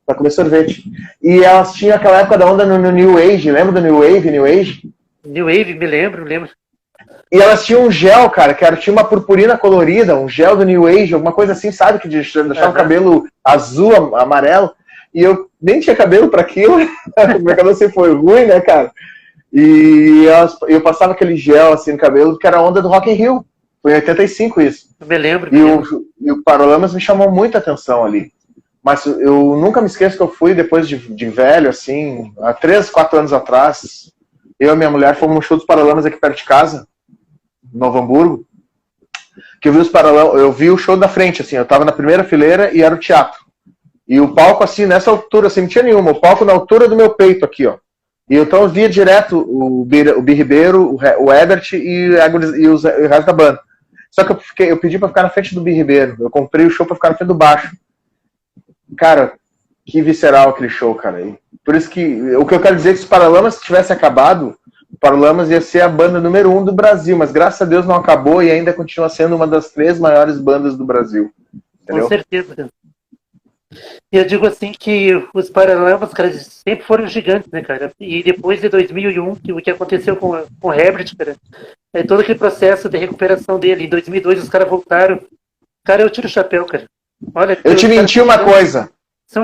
Pra comer sorvete. E elas tinham aquela época da onda no New Age, lembra do New Wave? New Wave, me lembro. E elas tinham um gel, cara, tinha uma purpurina colorida, um gel do New Age, alguma coisa assim, sabe? Que deixava o cabelo azul, amarelo. E eu nem tinha cabelo para aquilo. O meu cabelo sempre foi ruim, né, cara? E eu passava aquele gel assim no cabelo, que era a onda do Rock in Rio. Foi em 85 isso. Eu me lembro. E o Paralamas me chamou muita atenção ali. Mas eu nunca me esqueço que eu fui depois de velho, assim, há 3, 4 anos atrás. Eu e minha mulher fomos no show dos Paralamas aqui perto de casa, Novo Hamburgo, que eu vi o show da frente, assim, eu tava na primeira fileira e era o teatro. E o palco, assim, nessa altura, assim, não tinha nenhuma, o palco na altura do meu peito aqui, ó. E então eu via direto o Bi Ribeiro, o Ebert e o resto da banda. Só que eu pedi pra ficar na frente do Bi Ribeiro, eu comprei o show pra ficar na frente do baixo. Cara, que visceral aquele show, cara. Por isso que, o que eu quero dizer é que se o Paralamas tivesse acabado, o Paralamas ia ser a banda número 1 do Brasil, mas graças a Deus não acabou e ainda continua sendo uma das 3 maiores bandas do Brasil. Entendeu? Com certeza. E eu digo assim que os Paralamas, cara, sempre foram gigantes, né, cara? E depois de 2001, o que aconteceu com o Herbert, cara, todo aquele processo de recuperação dele. Em 2002 os caras voltaram. Cara, eu tiro o chapéu, cara. Olha, eu te menti uma coisa.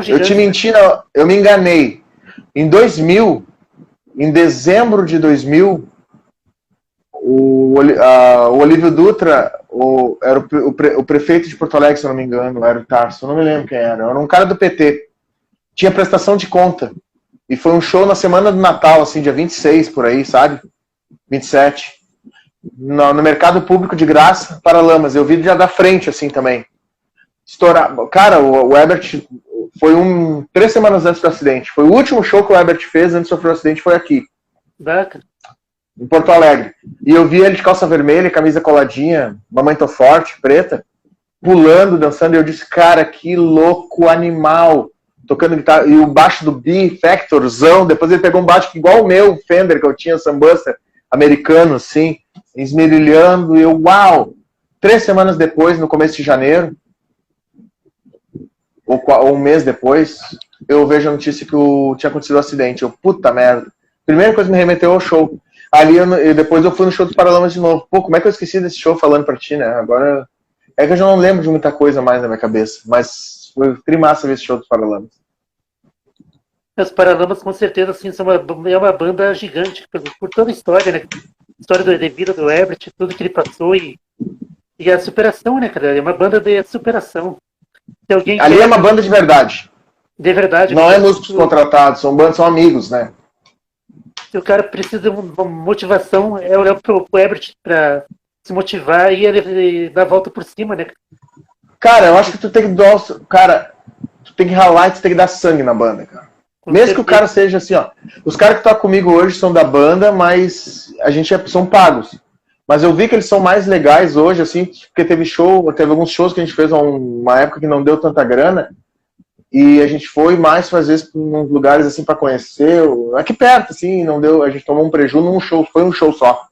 Eu te menti, não, eu me enganei. Em 2000, em dezembro de 2000, o Olívio Dutra era o prefeito de Porto Alegre, se eu não me engano, era o Tarso, eu não me lembro quem era um cara do PT. Tinha prestação de conta. E foi um show na semana do Natal, assim, dia 26, por aí, sabe? 27. No mercado público de graça, Paralamas. Eu vi já da frente, assim, também. Estourar. Cara, o Ebert foi 3 semanas antes do acidente. Foi o último show que o Ebert fez antes de sofrer o acidente, foi aqui. Baca. Em Porto Alegre. E eu vi ele de calça vermelha, camisa coladinha, Mamãe Tô Forte, preta, pulando, dançando, e eu disse, cara, que louco animal. Tocando guitarra, e o baixo do B-Factorzão, depois ele pegou um baixo igual o meu, Fender, que eu tinha, Sunbuster, americano, assim, esmerilhando, e eu, uau! 3 semanas depois, no começo de janeiro, ou um mês depois, eu vejo a notícia que tinha acontecido um acidente. Eu, puta merda. Primeira coisa que me remeteu ao show. Ali, depois eu fui no show dos Paralamas de novo. Pô, como é que eu esqueci desse show falando pra ti, né? Agora, é que eu já não lembro de muita coisa mais na minha cabeça. Mas foi trimassa ver esse show dos Paralamas. Os Paralamas, com certeza, assim, é uma banda gigante, por toda a história, né? História da vida do Ebert, tudo que ele passou e a superação, né, cara? É uma banda de superação. Ali é uma banda de verdade. De verdade. Não é músicos contratados, são amigos, né? Se o cara precisa de uma motivação, é olhar pro Ebert pra se motivar e ele dar a volta por cima, né? Cara, eu acho que tu tem que dar... Cara, tu tem que ralar e tu tem que dar sangue na banda, cara. Mesmo que o cara seja assim, ó. Os caras que estão comigo hoje são da banda, mas a gente são pagos. Mas eu vi que eles são mais legais hoje, assim, porque teve alguns shows que a gente fez uma época que não deu tanta grana, e a gente foi mais fazer para uns lugares assim para conhecer, aqui perto, assim, não deu, a gente tomou um preju num show, foi um show só.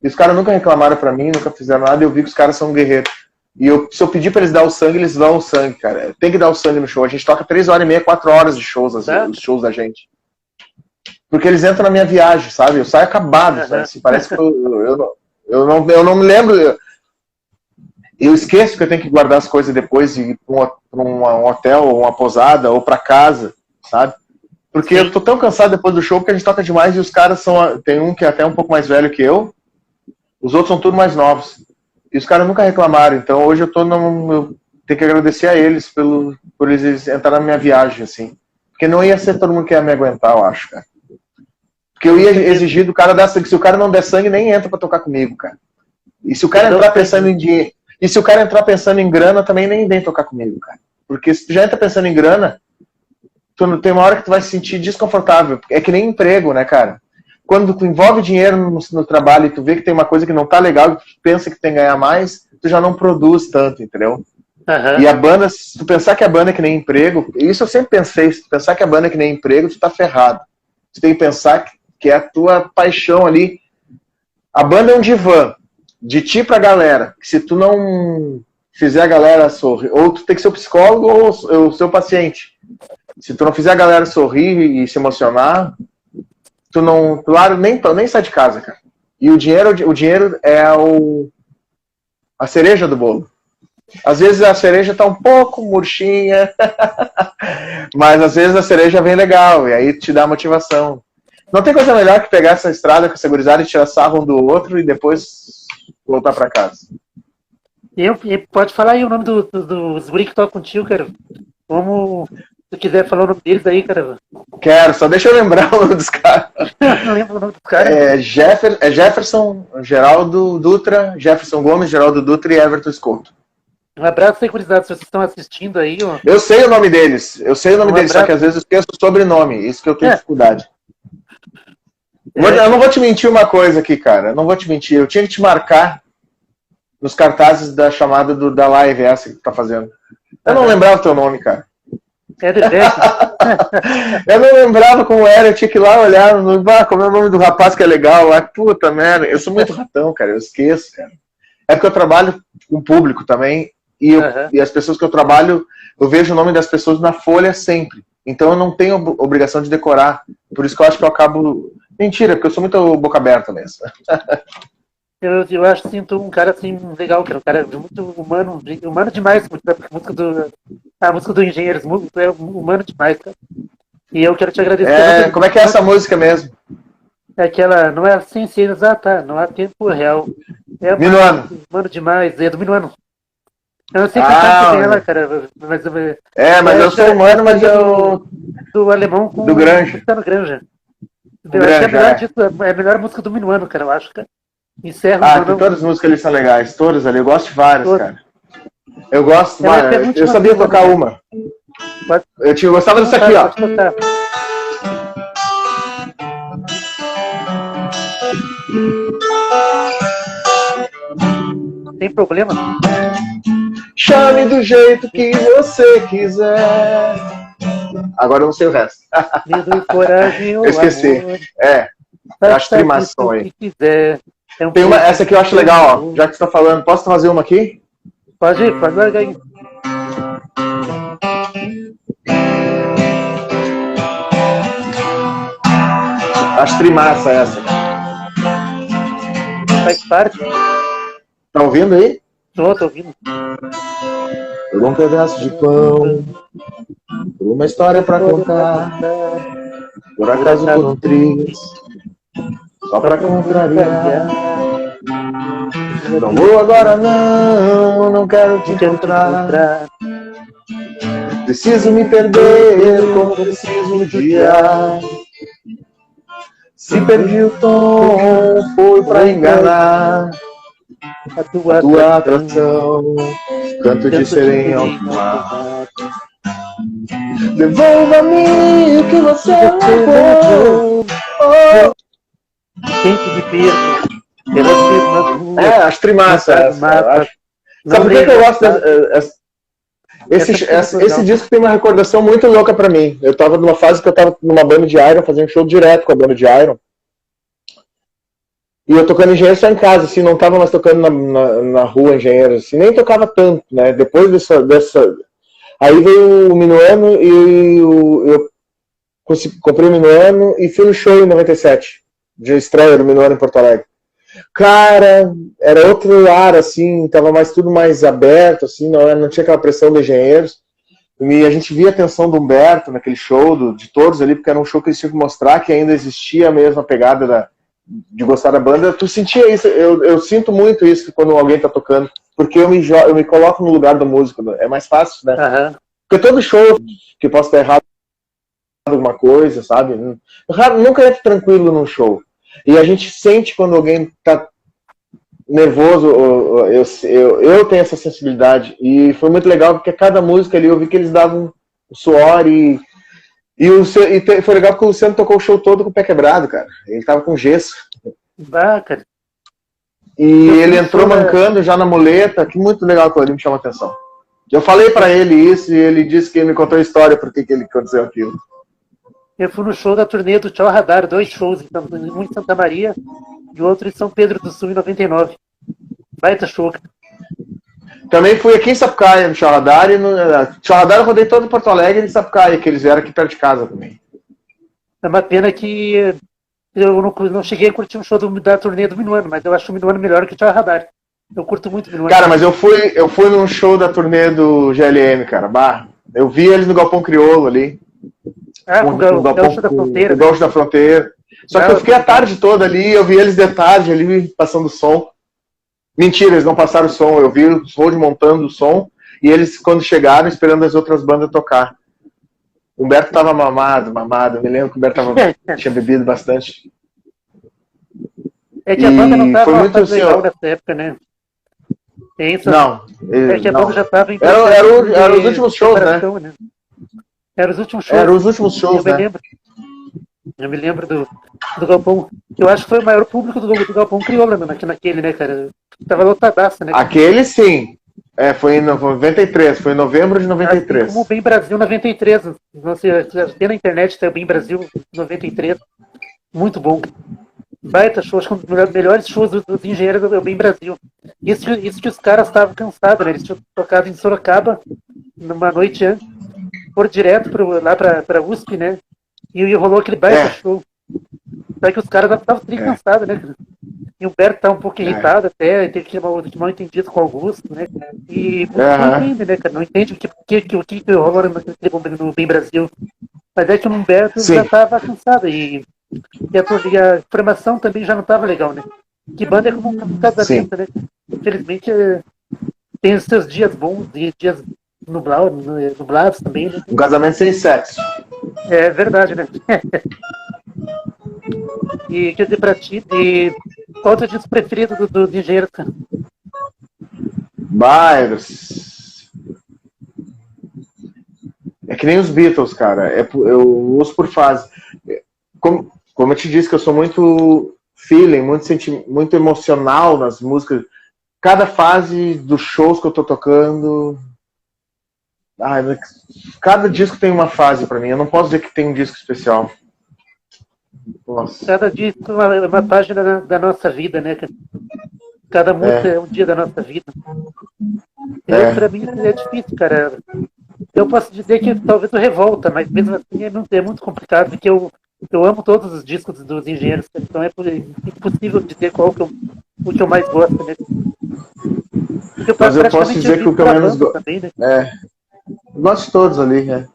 E os caras nunca reclamaram para mim, nunca fizeram nada, e eu vi que os caras são guerreiros. E se eu pedir para eles dar o sangue, eles dão o sangue, cara. Tem que dar o sangue no show. A gente toca 3h30, 4 horas de shows, assim, os shows da gente. Porque eles entram na minha viagem, sabe? Eu saio acabado, né? Assim, parece que eu não me lembro. Eu esqueço que eu tenho que guardar as coisas depois e ir para um hotel, ou uma posada, ou para casa, sabe? Porque eu tô tão cansado depois do show, porque a gente toca demais e os caras são... Tem um que é até um pouco mais velho que eu, os outros são tudo mais novos. E os caras nunca reclamaram, então hoje eu tenho que agradecer a eles por eles entrarem na minha viagem, assim. Porque não ia ser todo mundo que ia me aguentar, eu acho, cara. Porque eu ia exigir do cara dar sangue. Se o cara não der sangue, nem entra pra tocar comigo, cara. E se o cara entrar pensando em dinheiro... E se o cara entrar pensando em grana, também nem vem tocar comigo, cara. Porque se tu já entra pensando em grana, tem uma hora que tu vai se sentir desconfortável. É que nem emprego, né, cara? Quando tu envolve dinheiro no trabalho e tu vê que tem uma coisa que não tá legal e tu pensa que tem que ganhar mais, tu já não produz tanto, entendeu? Uhum. E a banda, se tu pensar que a banda é que nem emprego, isso eu sempre pensei, se tu pensar que a banda é que nem emprego, tu tá ferrado. Tu tem que pensar que é a tua paixão ali. A banda é um divã, de ti pra galera. Que se tu não fizer a galera sorrir, ou tu tem que ser o psicólogo ou o seu paciente. Se tu não fizer a galera sorrir e se emocionar, tu não, claro, nem sai de casa, cara. E o dinheiro é a cereja do bolo. Às vezes a cereja tá um pouco murchinha, mas às vezes a cereja vem legal, e aí te dá motivação. Não tem coisa melhor que pegar essa estrada com essa gurizada e tirar sarro um do outro e depois voltar pra casa. Pode falar aí o nome dos guri que tocam contigo, cara. Como se quiser falar o nome deles aí, cara. Quero, só deixa eu lembrar o nome dos caras. Não lembro o nome dos caras. Jefferson, Geraldo Dutra, Jefferson Gomes, Geraldo Dutra e Everton Escoto. Um abraço aí, gurizada, se vocês estão assistindo aí, ó. Eu sei o nome deles, só que às vezes eu esqueço o sobrenome, isso que eu tenho dificuldade. Eu não vou te mentir uma coisa aqui, cara, eu não vou te mentir, eu tinha que te marcar nos cartazes da chamada da live essa que tu tá fazendo. Eu não lembrava o teu nome, cara. É do Décio. Eu não lembrava como era, eu tinha que ir lá olhar, como é o nome do rapaz que é legal lá. Puta merda, eu sou muito ratão, cara, eu esqueço, cara. É porque eu trabalho com público também, e as pessoas que eu trabalho, eu vejo o nome das pessoas na folha sempre. Então eu não tenho obrigação de decorar. Por isso que eu acho que eu acabo... Mentira, porque eu sou muito boca aberta mesmo. Eu acho que sinto um cara assim legal, cara. Um cara muito humano demais. A música do Engenheiros é humano demais, cara. E eu quero te agradecer. Como é que é essa música mesmo? É aquela, não é assim, não há tempo real. É Minuano. Humano demais, é do Minuano. Eu não sei cantar ela, cara. Mas eu sou humano, mas eu... Do alemão com do Granja. No Granja. Eu acho que é a melhor música do Minuano, cara, eu acho, cara. Todas as músicas ali são legais, todas ali, eu gosto de várias, cara. Eu gosto, eu sabia tocar uma. Eu gostava dessa aqui, ó. Tem problema? Chame do jeito que você quiser. Agora eu não sei o resto. Medo e coragem, eu esqueci. Acho trimação aí. Tem essa aqui eu acho legal, ó. Já que você tá falando, posso fazer uma aqui? Pode largar aí. Acho trimassa essa. Faz parte. Tá ouvindo aí? Tô ouvindo. Por um pedaço de pão, por uma história pra contar, por acaso por triste, só pra contrariar. Não vou agora não quero te encontrar. Preciso me perder como preciso um dia. Se perdi o tom, foi pra enganar. A tua atração, canto de sereia ao mar. Devolva-me o que você levou. Quente de perto, acho trimassa essa. Sabe por que eu gosto dessa? Esse disco tem uma recordação muito louca pra mim. Eu tava numa fase que eu tava numa banda de Iron, fazendo show direto com a banda de Iron. E eu tocando Engenheiros só em casa, assim, não tava mais tocando na rua Engenheiros, assim, nem tocava tanto, né? Depois dessa... Aí veio o Minuano e eu comprei o Minuano e fui no show em 97, de estreia do Minuano em Porto Alegre. Cara, era outro ar, assim, tava tudo mais aberto, assim, não tinha aquela pressão dos Engenheiros. E a gente via a atenção do Humberto naquele show, de todos ali, porque era um show que eles tinham que mostrar que ainda existia a mesma pegada de gostar da banda. Tu sentia isso? Eu sinto muito isso quando alguém tá tocando, porque eu me coloco no lugar do músico, é mais fácil, né? Uhum. Porque todo show que posso estar errado alguma coisa, sabe? Nunca é tranquilo num show. E a gente sente quando alguém tá nervoso, eu tenho essa sensibilidade. E foi muito legal, porque cada música ali eu vi que eles davam suor e foi legal porque o Luciano tocou o show todo com o pé quebrado, cara. Ele tava com gesso. Cara. E ele entrou mancando já na muleta, que muito legal que ele me chamou a atenção. Eu falei pra ele isso e ele disse que ele me contou a história por que ele aconteceu aquilo. Eu fui no show da turnê do Tchau Radar, 2 shows, um em Santa Maria e outro em São Pedro do Sul em 99. Baita show. Também fui aqui em Sapucaia, no Tchau Radar, e no Tchau Radar eu rodei todo Porto Alegre e em Sapucaia, que eles vieram aqui perto de casa também. É uma pena que eu não cheguei a curtir um show da turnê do Minuano, mas eu acho o Minuano melhor que o Tchau Radar. Eu curto muito o Minuano. Cara, mas eu fui num show da turnê do GLM, cara. Bah, eu vi eles no Galpão Crioulo ali. Com o Gaúcho da Fronteira. O Gaúcho da Fronteira. Só que eu fiquei a tarde toda ali, eu vi eles de tarde ali passando som. Mentira, eles não passaram o som. Eu vi os road montando o som e eles, quando chegaram, esperando as outras bandas tocar. O Humberto tava mamado. Eu me lembro que o Humberto tinha bebido bastante. É que a banda não tava muito legal nessa época, né? Não. É que a banda já tava em Era os últimos shows, né? Era os últimos shows. Era os últimos shows, né? Eu me lembro do Galpão. Eu acho que foi o maior público do Galpão Crioula, naquele, né, cara? Tava lotadaço, né? Aquele sim. Foi em 93, foi em novembro de 93. Assim como o Bem Brasil 93. Você tem na internet, tem o Bem Brasil 93. Muito bom. Baita show, acho que um dos melhores shows dos engenheiros do Bem Brasil. Isso que os caras estavam cansados, né? Eles tinham tocado em Sorocaba numa noite antes, foram direto lá pra USP, né? E rolou aquele baita show. Só que os caras estavam cansados, né? E o Humberto tá um pouco irritado até, teve que mal entendido com o Augusto, né? E não entende, né, cara? Não entende o que rolou no Bem Brasil. Mas é que o Humberto já tava cansado e a formação também já não tava legal, né? Que banda é como um casamento, né? Infelizmente tem os seus dias bons e dias nublados também, né? Um casamento sem sexo. É verdade, né? E quer dizer pra ti, qual é o teu disco preferido do Engenheiro, cara? Bairros. É que nem os Beatles, cara. Eu ouço por fase. Como eu te disse, que eu sou muito feeling, muito emocional nas músicas. Cada fase dos shows que eu tô tocando. Cada disco tem uma fase pra mim. Eu não posso dizer que tem um disco especial. Nossa. Cada disco é uma página da nossa vida, né? Cada música é um dia da nossa vida. Pra mim é difícil, cara. Eu posso dizer que talvez o Revolta, mas mesmo assim é muito complicado, porque eu amo todos os discos dos Engenheiros, então é impossível dizer qual o que eu mais gosto, né? Mas eu posso dizer que o que eu menos gosto. Né? Eu gosto de todos ali, né?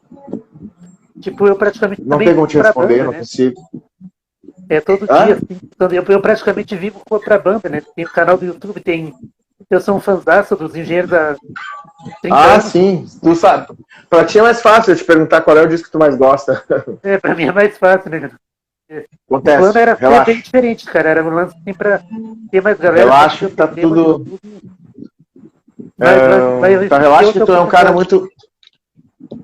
Tipo, eu praticamente. Não tem como te responder, banda, não consigo. Todo dia, assim. Eu praticamente vivo pra banda, né? Tem o canal do YouTube, eu sou um fãzaço dos Engenheiros há 30 anos. Sim, tu sabe. Pra ti é mais fácil eu te perguntar qual é o disco que tu mais gosta. Pra mim é mais fácil, né? Acontece, o plano era bem diferente, cara. Era um lance assim pra ter mais galera. Relaxa que tá tudo. Relaxa que tu é um cara muito.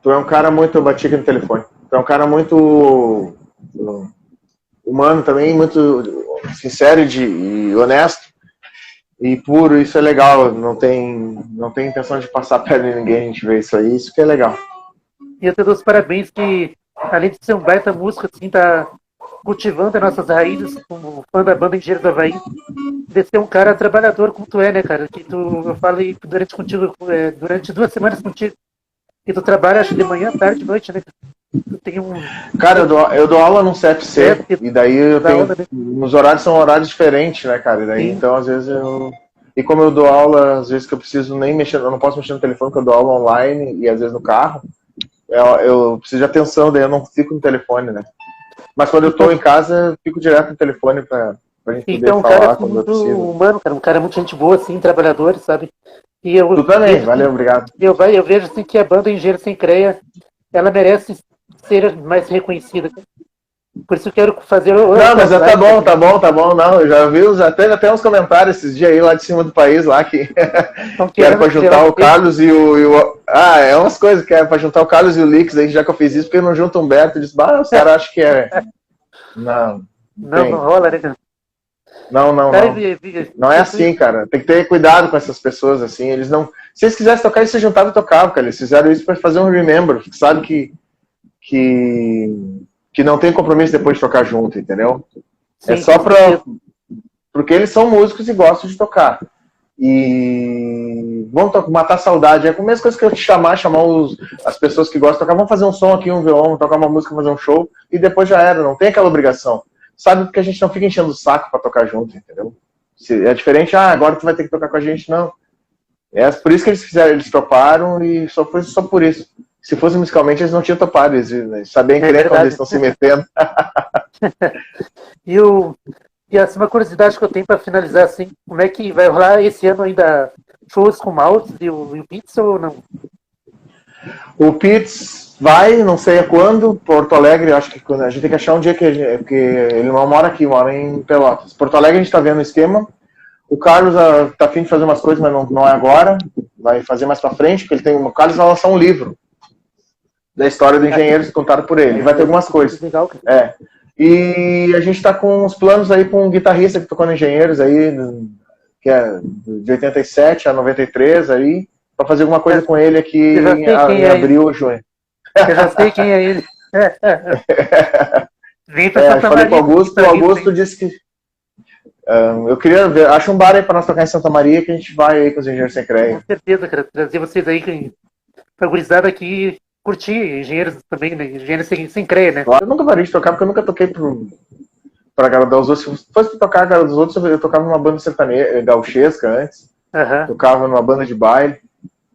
Tu é um cara muito. Eu bati aqui no telefone. Tu é um cara muito humano também, muito sincero e honesto e puro. Isso é legal. Não tem intenção de passar perna em ninguém. A gente vê isso aí. Isso que é legal. E eu te dou os parabéns que, além de ser um baita músico, assim, tá cultivando as nossas raízes como fã da banda Engenheiros do Havaí, de ser um cara trabalhador como tu é, né, cara? Que eu falei durante 2 semanas contigo, que tu trabalha, acho, de manhã, tarde, noite, né? Tu tem Cara, eu dou aula no CFC, e daí eu tenho. Aula, né? Os horários são horários diferentes, né, cara? E daí, então, às vezes eu. E como eu dou aula, às vezes que eu preciso nem mexer, eu não posso mexer no telefone, porque eu dou aula online e às vezes no carro, eu preciso de atenção, daí eu não fico no telefone, né? Mas quando eu tô em casa, eu fico direto no telefone pra gente poder falar. Cara, assim, muito humano, cara, um cara muito gente boa, assim, trabalhador, sabe? E tu também, valeu, obrigado. Eu vejo assim que a banda Engenheiro Sem Creia, ela merece ser mais reconhecida. Por isso eu quero fazer... Não, mas tá bom. Não, eu já vi, já teve até uns comentários esses dias aí lá de cima do país, lá que era pra juntar o Carlos e o... é umas coisas que é pra juntar o Carlos e o Lix aí, já que eu fiz isso, porque eu não junto o Humberto e disse, os caras acham que é... Não rola, né? Não. Não é assim, cara. Tem que ter cuidado com essas pessoas, assim. Eles não... Se eles quisessem tocar, eles se juntavam e tocavam, cara. Eles fizeram isso pra fazer um remember. Sabe que não tem compromisso depois de tocar junto, entendeu? Sim, é só porque eles são músicos e gostam de tocar. E vão matar a saudade. É a mesma coisa que eu te chamar as pessoas que gostam de tocar, vamos fazer um som aqui, um violão, tocar uma música, fazer um show, e depois já era. Não tem aquela obrigação. sabe que a gente não fica enchendo o saco pra tocar junto, entendeu? É diferente, agora tu vai ter que tocar com a gente, não. É por isso que eles fizeram, eles toparam e foi só por isso. Se fosse musicalmente, eles não tinham topado, eles sabiam querer quando eles estão se metendo. E assim, uma curiosidade que eu tenho para finalizar, assim, como é que vai rolar esse ano ainda shows com o Maltz e o Pitts ou não? O Pitts vai, não sei quando, Porto Alegre, acho que a gente tem que achar um dia porque ele não mora aqui, mora em Pelotas. Porto Alegre a gente está vendo o esquema. O Carlos tá afim de fazer umas coisas, mas não é agora. Vai fazer mais para frente, porque o Carlos vai lançar um livro da história do Engenheiros contado por ele. Vai ter algumas coisas. Legal. E a gente está com uns planos aí com um guitarrista que tocou no Engenheiros aí, que é de 87 a 93 aí, para fazer alguma coisa com ele aqui em abril ou junho. Eu já sei quem é ele. Vem pra Santa falei Maria, com o Augusto disse que eu queria ver, acha um bar aí para nós tocar em Santa Maria que a gente vai aí com os Engenheiros Sem Creio. Com certeza, cara, trazer vocês aí pra gurizada aqui curtir engenheiros também, né? Engenheiros sem creio, né? Eu nunca parei de tocar porque eu nunca toquei pra agradar os outros. Se fosse tocar agradar os outros, eu tocava numa banda sertaneja, gauchesca antes. Tocava numa banda de baile.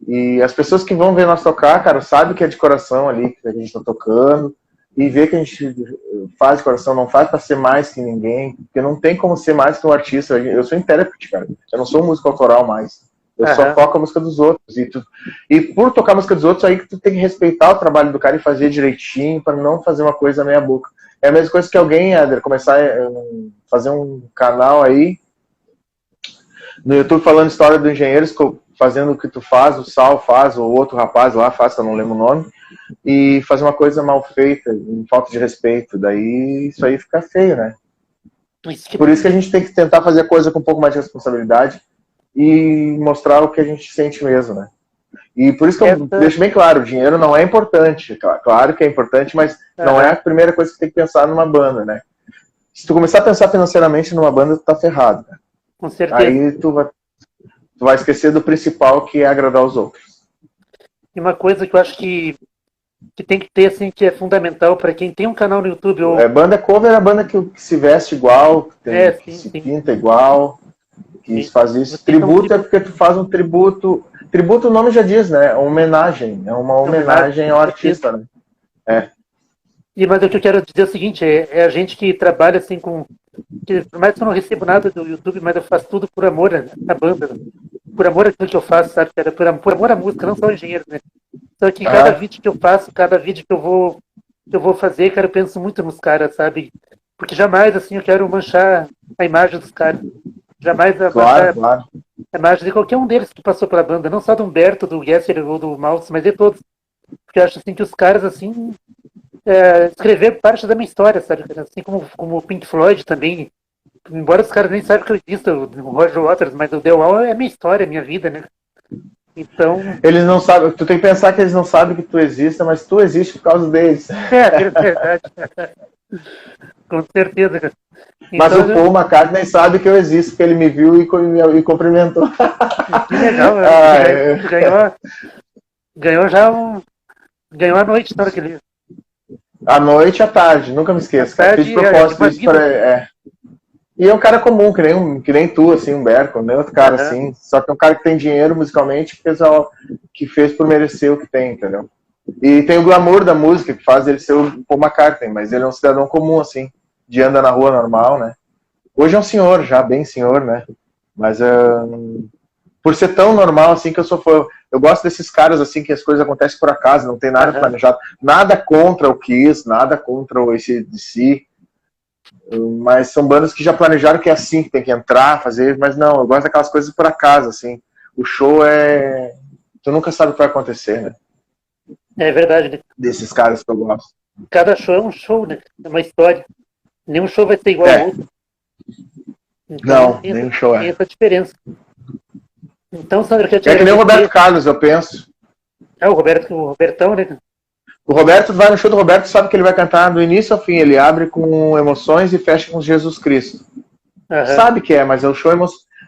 E as pessoas que vão ver nós tocar, cara, sabem que é de coração ali que a gente tá tocando. E vê que a gente faz de coração, não faz pra ser mais que ninguém. Porque não tem como ser mais que um artista. Eu sou intérprete, cara. Eu não sou um músico autoral mais. Eu só toco a música dos outros. E por tocar a música dos outros, aí que tu tem que respeitar o trabalho do cara e fazer direitinho, para não fazer uma coisa meia boca. É a mesma coisa que alguém, Éder, começar a fazer um canal aí no YouTube falando história do Engenheiros, fazendo o que tu faz, o Sal faz, o outro rapaz lá faz, que eu não lembro o nome, e fazer uma coisa mal feita, em falta de respeito. Daí isso aí fica feio, né? Por isso que a gente tem que tentar fazer a coisa com um pouco mais de responsabilidade e mostrar o que a gente sente mesmo, né? E por isso que eu deixo bem claro, o dinheiro não é importante. Claro que é importante, mas não é a primeira coisa que tem que pensar numa banda, né? Se tu começar a pensar financeiramente numa banda, tu tá ferrado, né? Com certeza. Aí tu vai esquecer do principal, que é agradar os outros. E uma coisa que eu acho que tem que ter, assim, que é fundamental para quem tem um canal no YouTube. Banda cover é a banda que se veste igual, que se pinta igual, que faz isso. Tributo é porque tu faz um tributo. Tributo, o nome já diz, né? Homenagem. É uma homenagem ao artista, né? Mas o que eu quero dizer é o seguinte, é a gente que trabalha assim com... Por mais que eu não recebo nada do YouTube, mas eu faço tudo por amor à banda, né? Por amor àquilo que eu faço, sabe? Por amor à música, não só o engenheiro, né? Só que cada vídeo que eu faço, cada vídeo que eu vou fazer, cara, eu penso muito nos caras, sabe? Porque jamais, assim, eu quero manchar a imagem dos caras. Jamais manchar a imagem de qualquer um deles que passou pela banda, não só do Humberto, do Gesser ou do Maltz, mas de todos. Porque eu acho assim que os caras, assim, escreveram parte da minha história, sabe? Assim como o Pink Floyd também. Embora os caras nem saibam que eu existo, o Roger Waters, mas o The Wall é minha história, minha vida, né? Então... Eles não sabem, tu tem que pensar que eles não sabem que tu existe, mas tu existe por causa deles. É verdade. Com certeza, cara. Mas o Paul McCartney sabe que eu existo, porque ele me viu e cumprimentou. Que legal, ganhou a noite na hora que ele... À noite e à tarde, nunca me esqueço. Fiz de propósito isso para... E é um cara comum, que nem tu, assim, Humberto, nem outro cara assim. Só que é um cara que tem dinheiro musicalmente, que fez por merecer o que tem, entendeu? E tem o glamour da música, que faz ele ser o Paul McCartney, mas ele é um cidadão comum, assim, de andar na rua normal, né? Hoje é um senhor, já bem senhor, né? Mas por ser tão normal, assim, que eu sou fã. Eu gosto desses caras, assim, que as coisas acontecem por acaso, não tem nada planejado. Nada contra o Kiss, nada contra o AC/DC. Mas são bandas que já planejaram que é assim que tem que entrar, fazer, mas não, eu gosto daquelas coisas por acaso, assim. O show tu nunca sabe o que vai acontecer, né? É verdade, né? Desses caras que eu gosto. Cada show é um show, né? É uma história. Nenhum show vai ser igual ao outro. Então, não, nenhum show tem essa diferença. Então, Sandro, que nem o Roberto Carlos, eu penso. O Robertão, né? O Roberto vai no show do Roberto, sabe que ele vai cantar do início ao fim. Ele abre com Emoções e fecha com Jesus Cristo. Sabe que mas é o show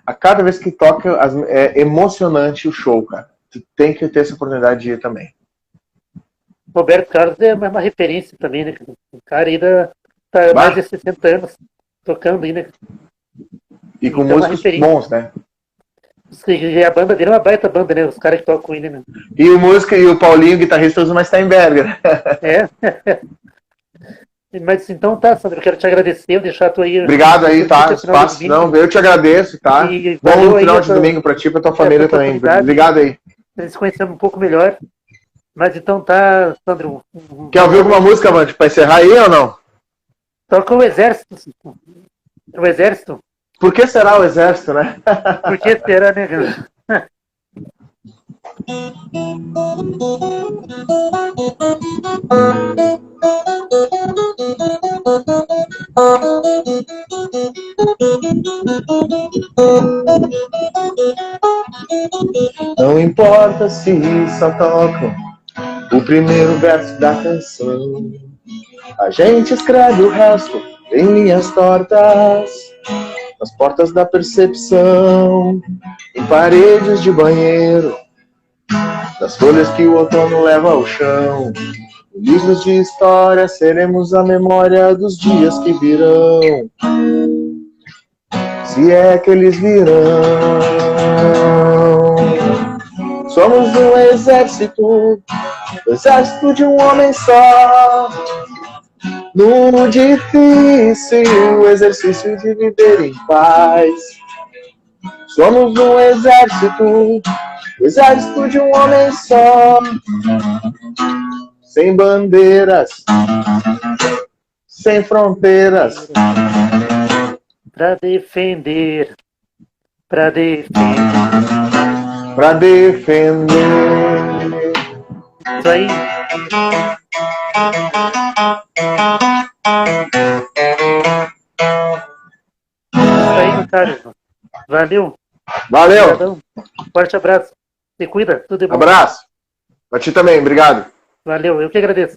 a cada vez que toca é emocionante o show, cara. Tu tem que ter essa oportunidade de ir também. Roberto Carlos é uma referência também, né? O cara aí tá há mais de 60 anos tocando aí, né? E com então, músicos bons, né? E a banda dele é uma baita banda, né? Os caras que tocam ele, né? E o músico e o Paulinho, o guitarrista, usa uma Steinberger. É. Mas então tá, Sandro, eu quero te agradecer, deixar tu aí. Obrigado aí, tá? Espaço. Não, eu te agradeço, tá? E bom final de domingo pra ti e pra tua família também. Obrigado aí. Eles conhecemos um pouco melhor. Mas então tá, Sandro. Quer ouvir alguma música, Vante, pra encerrar aí ou não? Toca o Exército. O Exército. Por que será o Exército, né? Por que será, né, cara? Não importa se só tocam o primeiro verso da canção, a gente escreve o resto em linhas tortas, nas portas da percepção, em paredes de banheiro, das folhas que o outono leva ao chão. Em livros de história seremos a memória dos dias que virão, se é que eles virão. Somos um exército, o exército de um homem só, no difícil exercício de viver em paz. Somos um exército, o exército de um homem só, sem bandeiras, sem fronteiras, pra defender, pra defender, pra defender. Isso aí. Isso aí, meu caro. Valeu. Valeu. Obrigadão. Forte abraço. Se cuida, tudo de bom. Abraço. Pra ti também, obrigado. Valeu, eu que agradeço.